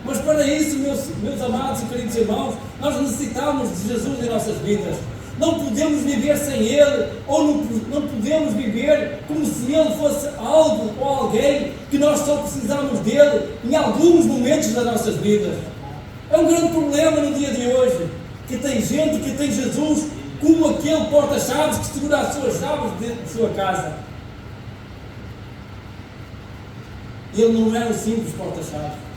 Mas para isso, meus amados e queridos irmãos, nós necessitamos de Jesus em nossas vidas. Não podemos viver sem Ele, ou não podemos viver como se Ele fosse algo ou alguém que nós só precisamos dele em alguns momentos das nossas vidas. É um grande problema no dia de hoje, que tem gente que tem Jesus como aquele porta-chaves que segura as suas chaves dentro de sua casa. Ele não é um simples porta-chaves.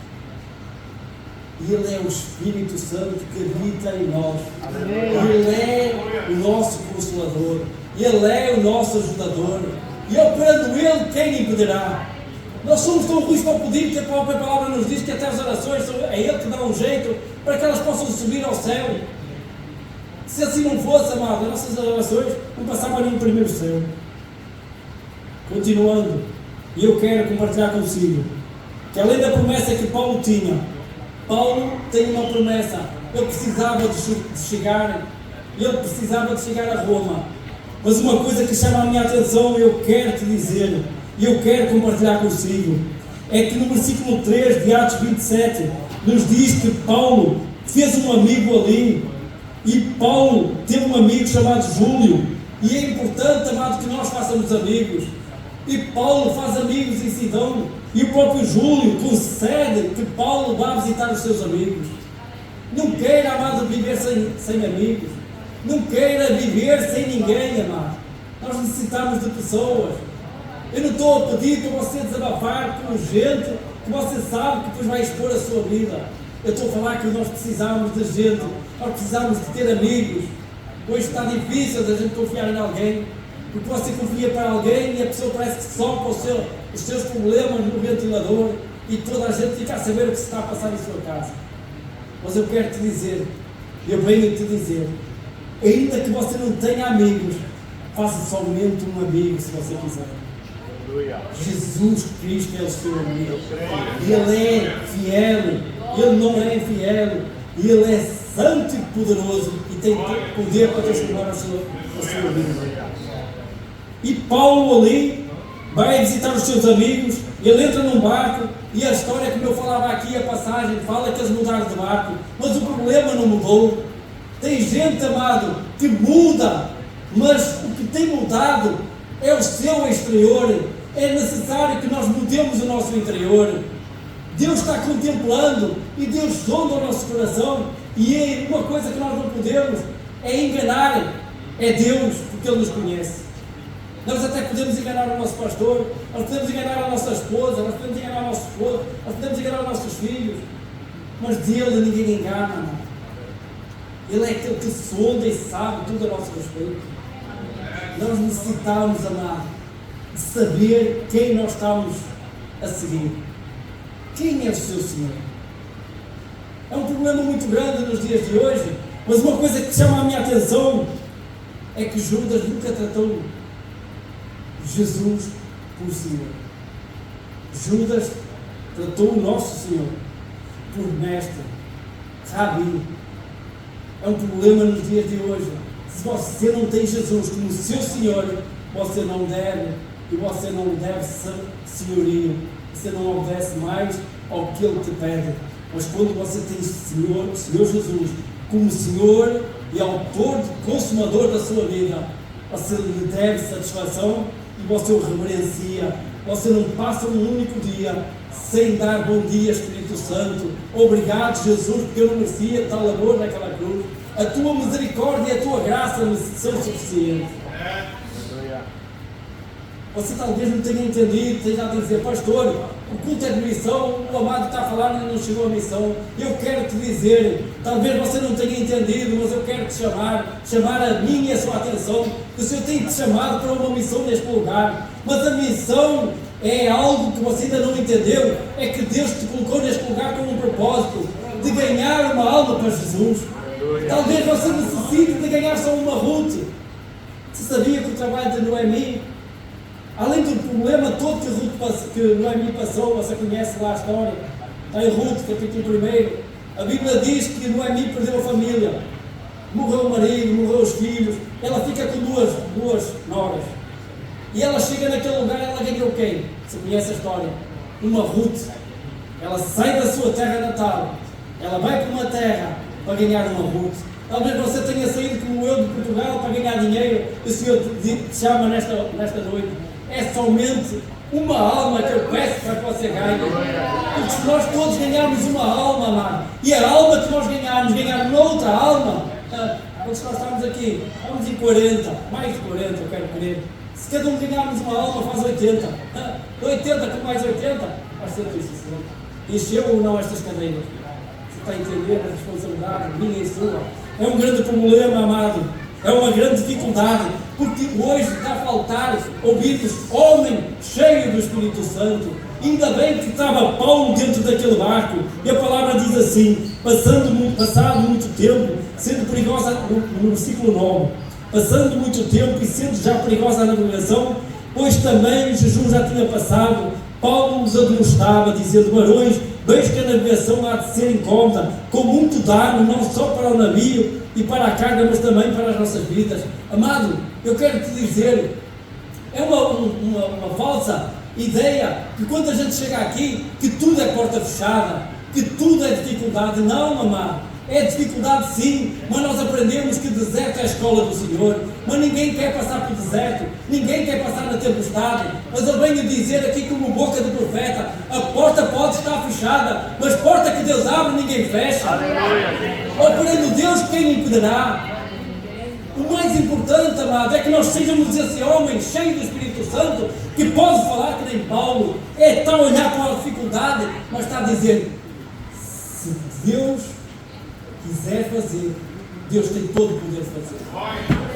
Ele é o Espírito Santo que habita em nós. Ele é o nosso Consolador. Ele é o nosso ajudador. E operando Ele, quem impedirá? Nós somos tão ruins para pedir, que a própria palavra nos diz que até as orações é Ele que dá um jeito para que elas possam subir ao céu. Se assim não fosse, amado, as nossas orações não passavam nem no primeiro céu. Continuando, e eu quero compartilhar consigo que além da promessa que Paulo tinha, Paulo tem uma promessa. Ele precisava de chegar a Roma. Mas uma coisa que chama a minha atenção, eu quero te dizer, e eu quero compartilhar consigo, é que no versículo 3 de Atos 27 nos diz que Paulo fez um amigo ali, e Paulo teve um amigo chamado Júlio, e é importante, amado, que nós façamos amigos. E Paulo faz amigos em Sidão, e o próprio Júlio concede que Paulo vá visitar os seus amigos. Não queira, amado, viver sem amigos. Não queira viver sem ninguém, amado. Nós necessitamos de pessoas. Eu não estou a pedir para você desabafar com gente que você sabe que depois vai expor a sua vida. Eu estou a falar que nós precisamos de gente, nós precisamos de ter amigos. Hoje está difícil a gente confiar em alguém, porque você confia para alguém e a pessoa parece que sopra os seus problemas no ventilador e toda a gente fica a saber o que se está a passar em sua casa. Mas eu quero te dizer, eu venho te dizer, ainda que você não tenha amigos, faça somente um amigo se você quiser. Jesus Cristo é o seu amigo. Ele é fiel, Ele não é infiel, Ele é santo e poderoso e tem poder para transformar a sua vida. E Paulo ali vai visitar os seus amigos, ele entra num barco, e a história, como eu falava aqui, a passagem fala que eles mudaram de barco, mas o problema não mudou. Tem gente, amado, que muda, mas o que tem mudado é o seu exterior. É necessário que nós mudemos o nosso interior. Deus está contemplando e Deus sonda o nosso coração, e é uma coisa que nós não podemos é enganar, é Deus, porque Ele nos conhece. Nós até podemos enganar o nosso pastor, nós podemos enganar a nossa esposa, nós podemos enganar o nosso esposo, nós podemos enganar os nossos filhos, mas dele ninguém engana, não. Ele é aquele que sonda e sabe tudo a nosso respeito. Nós necessitamos, amado, de saber quem nós estamos a seguir. Quem é o seu Senhor? É um problema muito grande nos dias de hoje, mas uma coisa que chama a minha atenção é que Judas nunca tratou Jesus por Senhor. Judas tratou o nosso Senhor por mestre, Rabi. É um problema nos dias de hoje. Se você não tem Jesus como seu Senhor, você não deve, e você não deve ser senhorio. Você não obedece mais ao que Ele te pede. Mas quando você tem Senhor Jesus como Senhor e autor, consumador da sua vida, você lhe deve satisfação e você o reverencia. Você não passa um único dia sem dar bom dia, Espírito Santo. Obrigado, Jesus, porque eu não merecia tal amor naquela cruz. A tua misericórdia e a tua graça me são suficientes. Você talvez não tenha entendido, esteja a dizer, pastor, o culto é de missão, o amado está a falar e não chegou a missão. Eu quero te dizer, talvez você não tenha entendido, mas eu quero te chamar a mim e a sua atenção, que o Senhor tem te chamado para uma missão neste lugar. Mas a missão é algo que você ainda não entendeu, é que Deus te colocou neste lugar com um propósito, de ganhar uma alma para Jesus. Talvez você necessite de ganhar só uma Ruth. Você sabia que o trabalho de Noemi, além do problema todo que Noemi passou, você conhece lá a história, está em Ruth, capítulo 1, a Bíblia diz que Noemi perdeu a família, morreu o marido, morreu os filhos, ela fica com duas noras, e ela chega naquele lugar, ela ganhou quem? Você conhece a história? Uma Ruth. Ela sai da sua terra natal, ela vai para uma terra para ganhar uma Ruth. Talvez você tenha saído como eu de Portugal para ganhar dinheiro, e o Senhor te chama nesta noite. É somente uma alma que eu peço para que você ganhe. Porque se nós todos ganharmos uma alma, amado, e a alma que nós ganharmos outra alma, quando nós estamos aqui, estamos em 40, mais de 40, eu quero crer. Se cada um ganharmos uma alma, faz 80. 80 com mais 80, faz 160. Encheu ou não estas cadeiras? Você está a entender a responsabilidade minha e sua? É um grande problema, amado. É uma grande dificuldade, porque hoje está a faltar ouvidos homem cheio do Espírito Santo. Ainda bem que estava Paulo dentro daquele barco, e a palavra diz assim, passado muito tempo, sendo perigosa, no versículo 9, passando muito tempo e sendo já perigosa a navegação, pois também Jesus já tinha passado, Paulo os admoestava, dizendo, varões, vejo que a navegação há de ser incómoda, com muito dano, não só para o navio e para a carga, mas também para as nossas vidas. Amado, eu quero te dizer, é uma falsa ideia que quando a gente chega aqui, que tudo é porta fechada, que tudo é dificuldade. Não, amado. É dificuldade sim, mas nós aprendemos que o deserto é a escola do Senhor. Mas ninguém quer passar pelo deserto, ninguém quer passar na tempestade. Mas eu venho dizer aqui como boca do profeta, a porta pode estar fechada, mas porta que Deus abre ninguém fecha. Operando Deus, quem impedirá? O mais importante, amado, é que nós sejamos esse homem cheio do Espírito Santo, que pode falar que nem Paulo, está a olhar para a dificuldade, mas está a dizer, se Deus quiser fazer, Deus tem todo o poder de fazer.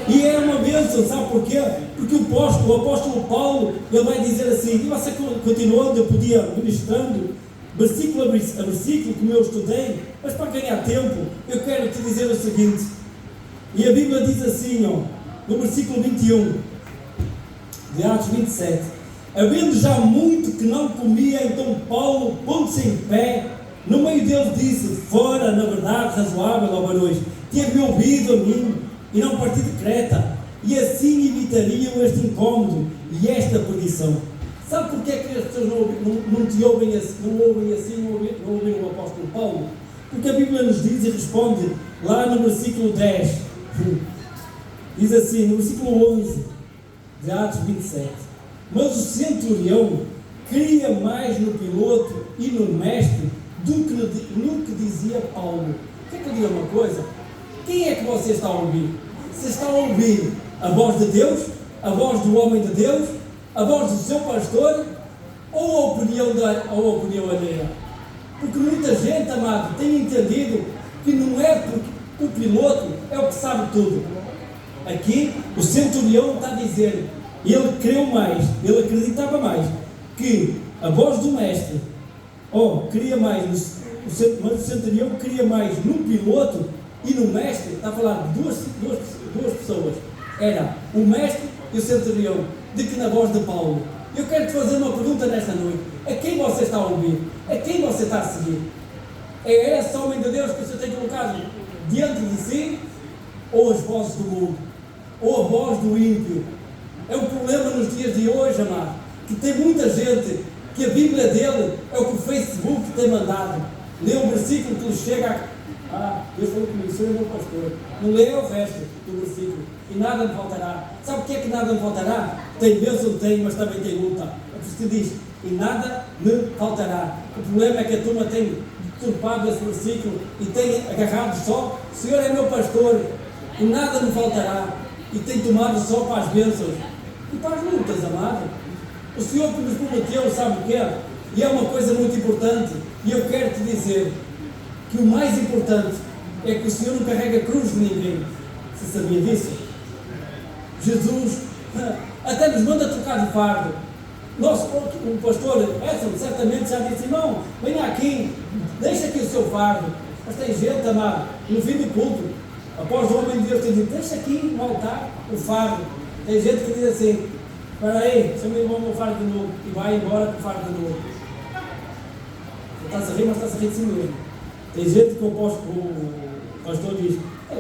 E é uma bênção, sabe porquê? Porque o apóstolo Paulo, ele vai dizer assim, e você continuando, eu podia ministrando, versículo a versículo, como eu estudei, mas para ganhar tempo, eu quero te dizer o seguinte, e a Bíblia diz assim, no versículo 21, de Atos 27, havendo já muito que não comia, então Paulo, pondo-se em pé, no meio deles disse, fora, na verdade, razoável, ó varões, ter-me ouvido a mim, e não partir de Creta, e assim evitariam este incómodo e esta perdição. Sabe porquê que as pessoas não te ouvem assim, não ouvem o apóstolo Paulo? Porque a Bíblia nos diz e responde, lá no versículo 10, diz assim, no versículo 11, de Atos 27, mas o centurião cria mais no piloto e no mestre, no que dizia Paulo. Quer que eu diga uma coisa? Quem é que você está a ouvir? Você está a ouvir a voz de Deus, a voz do homem de Deus, a voz do seu pastor, ou a opinião alheia? Porque muita gente, amado, tem entendido que não é porque o piloto é o que sabe tudo. Aqui o centurião está a dizer, ele creu mais, ele acreditava mais que a voz do mestre, queria mais, mas o centurião queria mais no piloto e no mestre. Está a falar de duas pessoas, era o mestre e o centurião, de que na voz de Paulo. Eu quero te fazer uma pergunta nesta noite: a quem você está a ouvir? A quem você está a seguir? É esse homem de Deus que você tem colocado diante de si? Ou as vozes do mundo? Ou a voz do ímpio? É um problema nos dias de hoje, amado, que tem muita gente que a Bíblia dele é o que o Facebook tem mandado. Lê um versículo que lhe chega Deus falou comigo, sou o meu pastor. Não lê o resto do versículo e nada me faltará. Sabe o que é que nada me faltará? Tem bênção, tem, mas também tem luta. É por isso que diz, e nada me faltará. O problema é que a turma tem turpado esse versículo e tem agarrado só, o Senhor é meu pastor e nada me faltará, e tem tomado só para as bênçãos e para as lutas, amado. O Senhor que nos prometeu, sabe o que é? E é uma coisa muito importante, e eu quero te dizer que o mais importante é que o Senhor não carrega cruz de ninguém. Você sabia disso? Jesus até nos manda trocar de fardo. O pastor Edson certamente já disse, irmão, venha aqui, deixa aqui o seu fardo. Mas tem gente, amado, no fim do culto, após o homem de Deus ter dito, deixa aqui no altar o fardo. Tem gente que diz assim, espera aí, deixa-me levar o meu fardo de novo, e vai embora com o fardo de novo. Está-se a rir, mas está-se a rir de si mesmo. Tem gente que o pastor diz,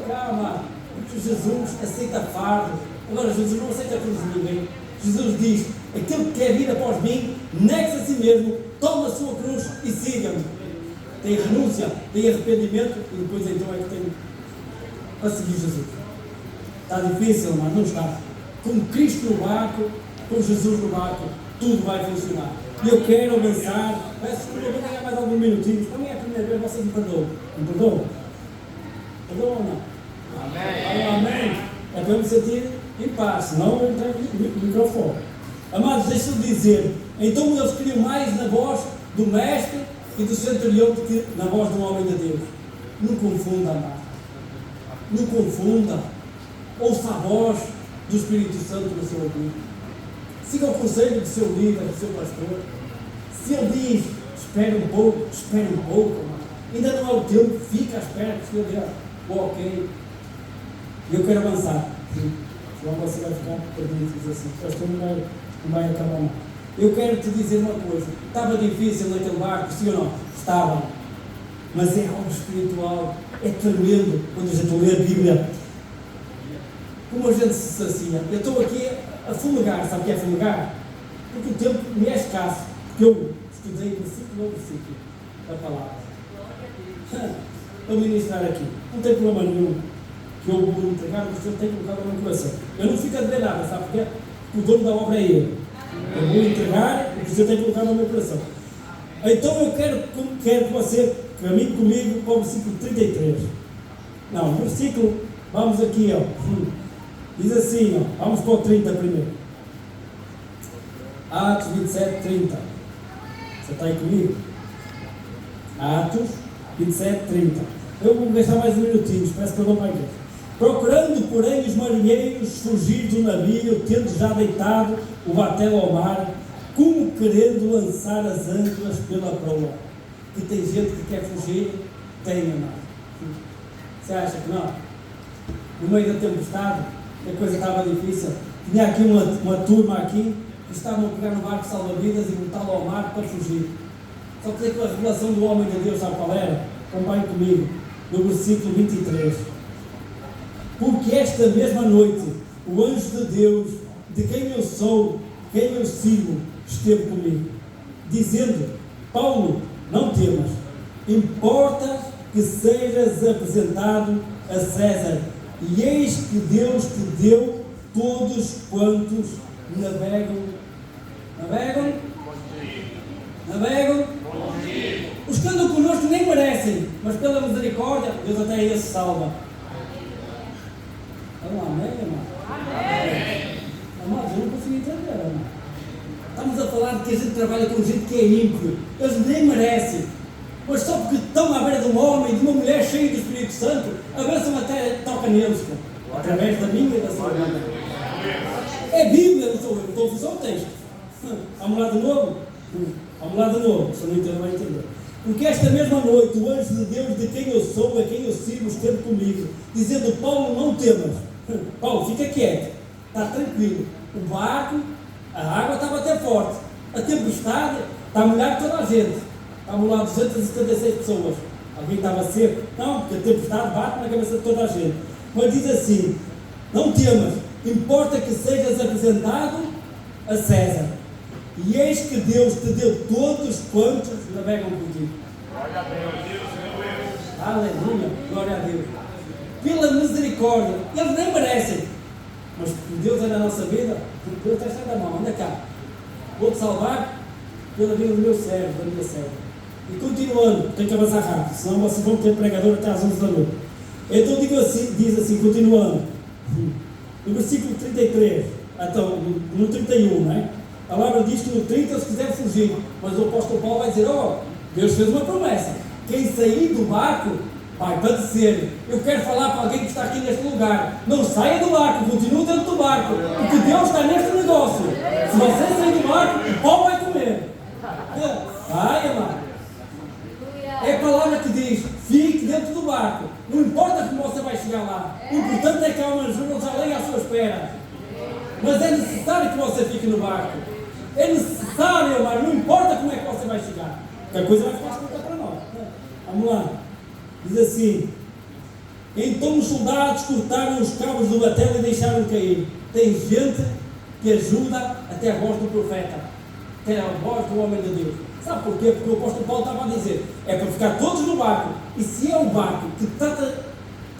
calma, Jesus aceita fardo. Agora, Jesus não aceita cruz de ninguém. Jesus diz, aquele que quer vir após mim, negue-se a si mesmo, toma a sua cruz e siga-me. Tem renúncia, tem arrependimento, e depois então é que tem para seguir Jesus. Está difícil, mas não está. Com Cristo no barco, com Jesus no barco, tudo vai funcionar. E eu quero avançar. Peço desculpa, vou ganhar mais alguns minutinhos. Também é a primeira vez, vocês me perdoam. Me perdoam? Perdoam ou não? Amém. Amém. É para eu me sentir em paz, senão eu entrego o microfone. Amados, deixa-me dizer, então eles queriam mais na voz do mestre e do centurião do que na voz do homem de Deus. Não confunda, amado. Não confunda. Ouça a voz do Espírito Santo no seu ouvido. Siga o conselho do seu líder, do seu pastor. Se ele diz, espere um pouco, amado. Ainda não é o tempo, fica à espera que o Senhor diga, ok. E eu quero avançar. Senão você vai ficar perdido, diz assim, o pastor não vai acabar não. Eu quero te dizer uma coisa, estava difícil naquele barco, sim ou não? Estava. Mas é algo espiritual, é tremendo quando a gente lê a Bíblia. Como a gente se sacia. Eu estou aqui a fumegar, sabe o que é fumegar? Porque o tempo me é escasso, porque eu estudei versículo a versículo da palavra. Para ministrar aqui, não tem problema nenhum que eu vou entregar, porque o Senhor tem colocado no meu coração. Eu não fico a dizer nada, sabe porquê? Porque o dono da obra é Ele. Eu vou entregar o que o Senhor tem colocado no meu coração. Então eu quero que você caminhe comigo para o versículo 33. Não, versículo, vamos aqui, ó. Diz assim, ó, vamos para o 30 primeiro. Atos 27, 30. Você está aí comigo? Atos 27, 30. Eu vou gastar mais um minutinho, peço perdão para a igreja. Procurando, porém, os marinheiros fugir do navio, tendo já deitado o batel ao mar, como querendo lançar as âncoras pela proa. E tem gente que quer fugir, tem, amado. Você acha que não? No meio da tempestade, a coisa estava difícil. Tinha aqui uma turma aqui que estavam a pegar no barco salva-vidas e botá-lo ao mar para fugir. Só que a revelação do homem de Deus, sabe qual era? Acompanhe comigo, no versículo 23. Porque esta mesma noite, o anjo de Deus, de quem eu sou, quem eu sirvo, esteve comigo, dizendo, Paulo, não temas, importa que sejas apresentado a César, e eis que Deus te deu todos quantos navegam. Os que andam connosco nem merecem, mas pela misericórdia, Deus até esse salva. Amém, amado? Amém. Amados, eu não consigo entender, amado. Estamos a falar de que a gente trabalha com gente que é ímpio. Eles nem merecem. Mas só porque estão à beira de um homem, de uma mulher cheia do Espírito Santo, a bênção até toca neles, através da minha e da sua vida. É Bíblia, não sou eu, estou a usar o texto. Vamos lá de novo? Vamos lá de novo, se não entender, vai entender. Porque esta mesma noite o anjo de Deus, de quem eu sou, a quem eu sirvo, esteve comigo, dizendo, Paulo, não temas, Paulo, fica quieto, está tranquilo. O barco, a água está a bater forte. A tempestade está a molhar toda a gente. Estavam lá 276 pessoas. Alguém estava seco? Não, porque a tempestade bate na cabeça de toda a gente. Mas diz assim: não temas, importa que sejas apresentado a César. E eis que Deus te deu todos quantos navegam contigo. Glória a Deus. Aleluia, glória a Deus. Pela misericórdia, eles nem merecem. Mas Deus é na nossa vida, Deus está da mão, anda cá. Vou-te salvar pela vida do meu servo, da minha serva. E continuando, tenho que avançar rápido, senão vocês vão ter pregador até às 11 da noite. Então diz assim, continuando, no versículo 33, então, no 31, não é? A palavra diz que no 30 se quiser fugir, mas o apóstolo Paulo vai dizer: Deus fez uma promessa, quem sair do barco vai padecer. Eu quero falar para alguém que está aqui neste lugar: não saia do barco, continue dentro do barco, porque Deus está neste negócio. Se você sair do barco, o pau vai comer. Vai, amado. É a palavra que diz: fique dentro do barco. Não importa como você vai chegar lá. O importante é que há uma Jerusalém à sua espera. Mas é necessário que você fique no barco. É necessário, amado. Não importa como é que você vai chegar. Porque a coisa vai ficar escrita para nós. Vamos lá. Diz assim: então os soldados cortaram os cabos do batel e deixaram cair. Tem gente que ajuda até a voz do profeta, até a voz do homem de Deus. Sabe porquê? Porque o apóstolo Paulo estava a dizer: é para ficar todos no barco. E se é o barco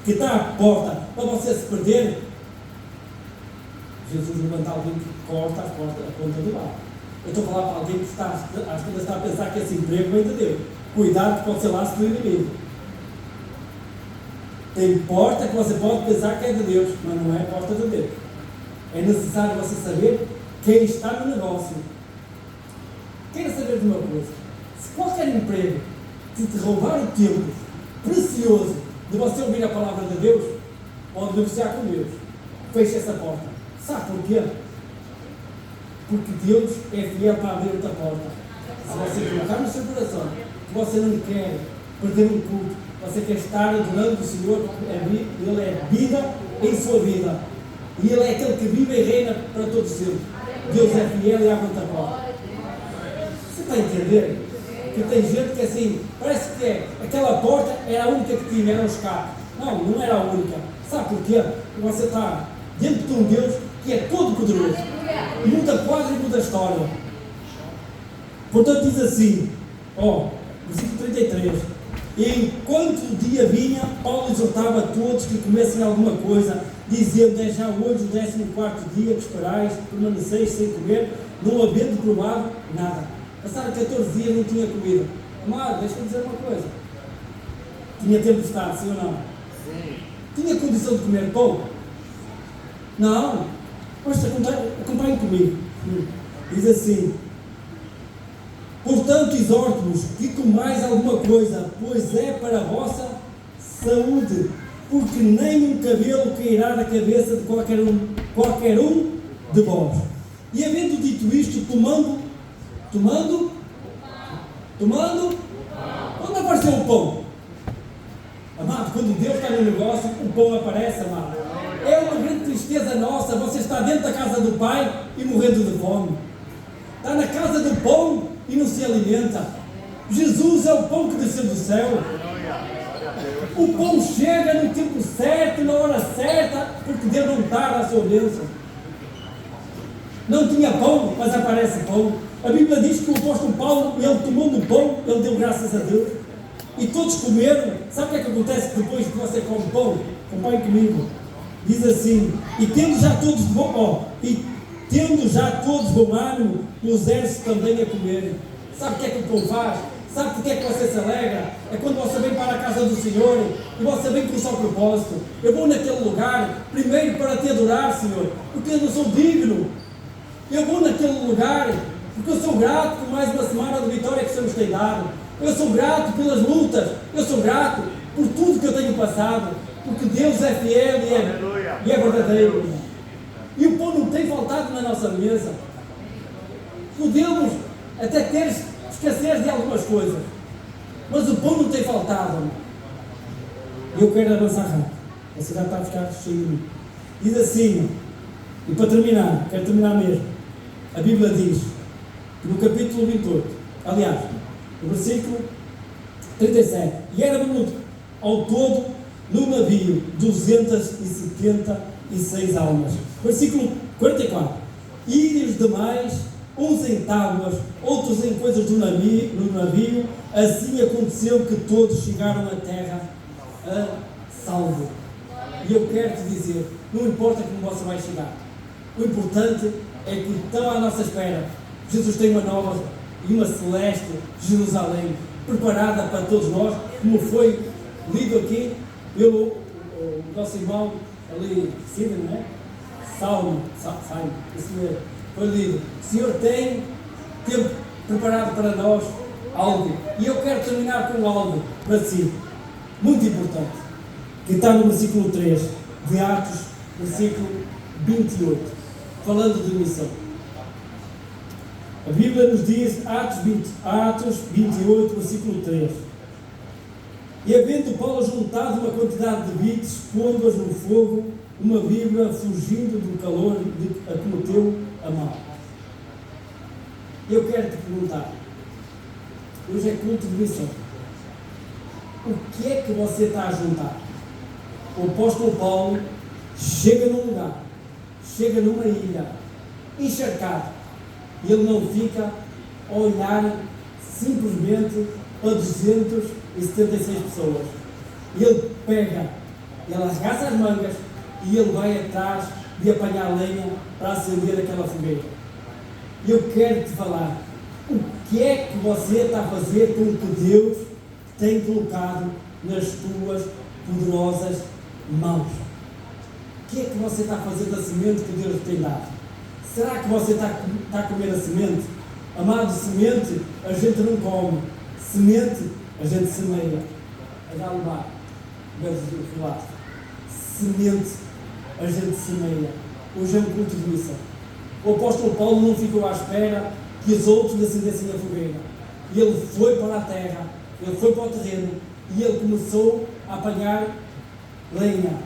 que está à porta para você se perder, Jesus levanta alguém que corta a ponta do barco. Eu estou a falar para alguém que está a pensar que esse emprego vem de Deus. Cuidado, que pode ser laço do inimigo. Tem porta que você pode pensar que é de Deus, mas não é porta de Deus. É necessário você saber quem está no negócio. Quero saber de uma coisa: se qualquer emprego te roubar o tempo precioso de você ouvir a palavra de Deus, pode negociar com Deus. Feche essa porta. Sabe porquê? Porque Deus é fiel para abrir outra porta. Se você colocar no seu coração que você não quer perder um culto, você quer estar adorando o Senhor, Ele é vida em sua vida. E Ele é aquele que vive e reina para todos sempre. Deus é fiel e abre outra porta. Você está a entender? Que tem gente que assim, parece que aquela porta era a única que tinha, era um escape. Não, não era a única. Sabe porquê? Porque você está dentro de um Deus que é todo poderoso. Muda quadro e muda história. Portanto diz assim, versículo 33. E enquanto o dia vinha, Paulo exortava a todos que comessem alguma coisa, dizendo: é já hoje o 14º dia que esperais, permaneceis sem comer, não havendo provado nada. Passaram 14 dias e não tinha comida. Amado, deixa-me dizer uma coisa: tinha tempestade, sim ou não? Sim. Tinha condição de comer pão? Não. Mas acompanhem comigo. Diz assim: portanto, exorto-vos que comais alguma coisa, pois é para a vossa saúde, porque nem um cabelo cairá da cabeça de qualquer um de vós. E havendo dito isto, tomando, onde apareceu o pão? Amado, quando Deus está no negócio, o pão aparece, amado. É uma grande tristeza nossa, você está dentro da casa do Pai e morrendo de fome. Está na casa do pão e não se alimenta. Jesus é o pão que desceu do céu. O pão chega no tempo certo, na hora certa, porque Deus não tarda a sua bênção. Não tinha pão, mas aparece pão. A Bíblia diz que o apóstolo Paulo, ele tomando o pão, ele deu graças a Deus. E todos comeram. Sabe o que é que acontece depois que você come pão? Acompanhe comigo. Diz assim: e tendo já todos bom ânimo, puseram-se também a comer. Sabe o que é que o pão faz? Sabe por que é que você se alegra? É quando você vem para a casa do Senhor e você vem com o seu propósito. Eu vou naquele lugar, primeiro para te adorar, Senhor, porque eu não sou digno. Eu vou naquele lugar porque eu sou grato por mais uma semana de vitória que o Senhor nos tem dado. Eu sou grato pelas lutas. Eu sou grato por tudo que eu tenho passado, porque Deus é fiel e é verdadeiro. E o pão não tem faltado na nossa mesa. Podemos até ter escassez de algumas coisas, mas o pão não tem faltado. Eu quero avançar rápido. Você já está a ficar cheio. Diz assim, e para terminar, quero terminar mesmo, a Bíblia diz que no capítulo 28, aliás, no versículo 37, e éramos ao todo no navio 276 almas. Versículo 44, e os demais, uns em tábuas, outros em coisas do navio, no navio, assim aconteceu que todos chegaram à terra a salvo. E eu quero te dizer, não importa como você vai chegar, o importante é que estão à nossa espera. Jesus tem uma nova e uma celeste Jerusalém preparada para todos nós, como foi lido aqui pelo nosso irmão ali, Sidney, não é? Salmo, isso mesmo, foi lido. O Senhor tem tempo preparado para nós algo, e eu quero terminar com algo para si, muito importante, que está no versículo 3 de Atos, versículo 28, falando de missão. A Bíblia nos diz, Atos 28, versículo 3, e havendo Paulo juntado uma quantidade de vides, pondo-as no fogo, uma víbora fugindo do calor acometeu a mão. Eu quero te perguntar, hoje é culto de missão, o que é que você está a juntar? O apóstolo Paulo chega num lugar, chega numa ilha, encharcado, e ele não fica a olhar simplesmente para 276 pessoas. Ele pega, ele arregaça as mangas e ele vai atrás de apanhar lenha para acender aquela fogueira. E eu quero te falar, o que é que você está a fazer com o que Deus tem colocado nas tuas poderosas mãos? O que é que você está a fazer da semente que Deus tem dado? Será que você está a comer a semente? Amado, semente a gente não come, semente a gente semeia. É já levar, semente a gente semeia. Hoje é um culto de missão. O apóstolo Paulo não ficou à espera que os outros acendessem a fogueira. E ele foi para a terra, ele foi para o terreno e ele começou a apanhar lenha.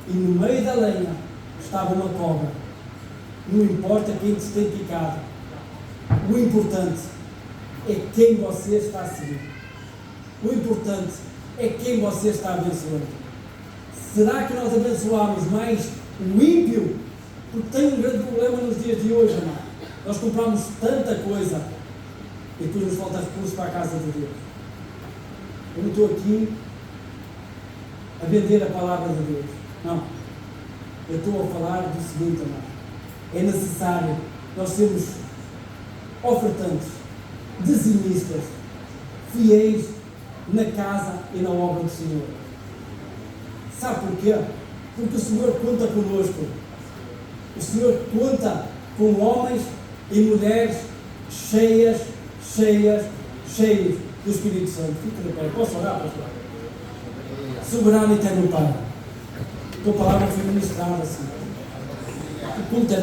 E no meio da lenha estava uma cobra. Não importa quem te tem picado, o importante é quem você está a seguir. O importante é quem você está abençoando. Será que nós abençoamos mais o ímpio? Porque tem um grande problema nos dias de hoje, amado. Nós compramos tanta coisa e depois nos falta recursos para a casa de Deus. Eu não estou aqui a vender a palavra de Deus. Não. Eu estou a falar do seguinte, amado. É necessário nós sermos ofertantes, dizimistas, fiéis na casa e na obra do Senhor. Sabe porquê? Porque o Senhor conta conosco. O Senhor conta com homens e mulheres cheios do Espírito Santo. Fique de pé. Posso orar, pastor? Soberano e eterno Pai, a tua palavra foi ministrada assim. O culto é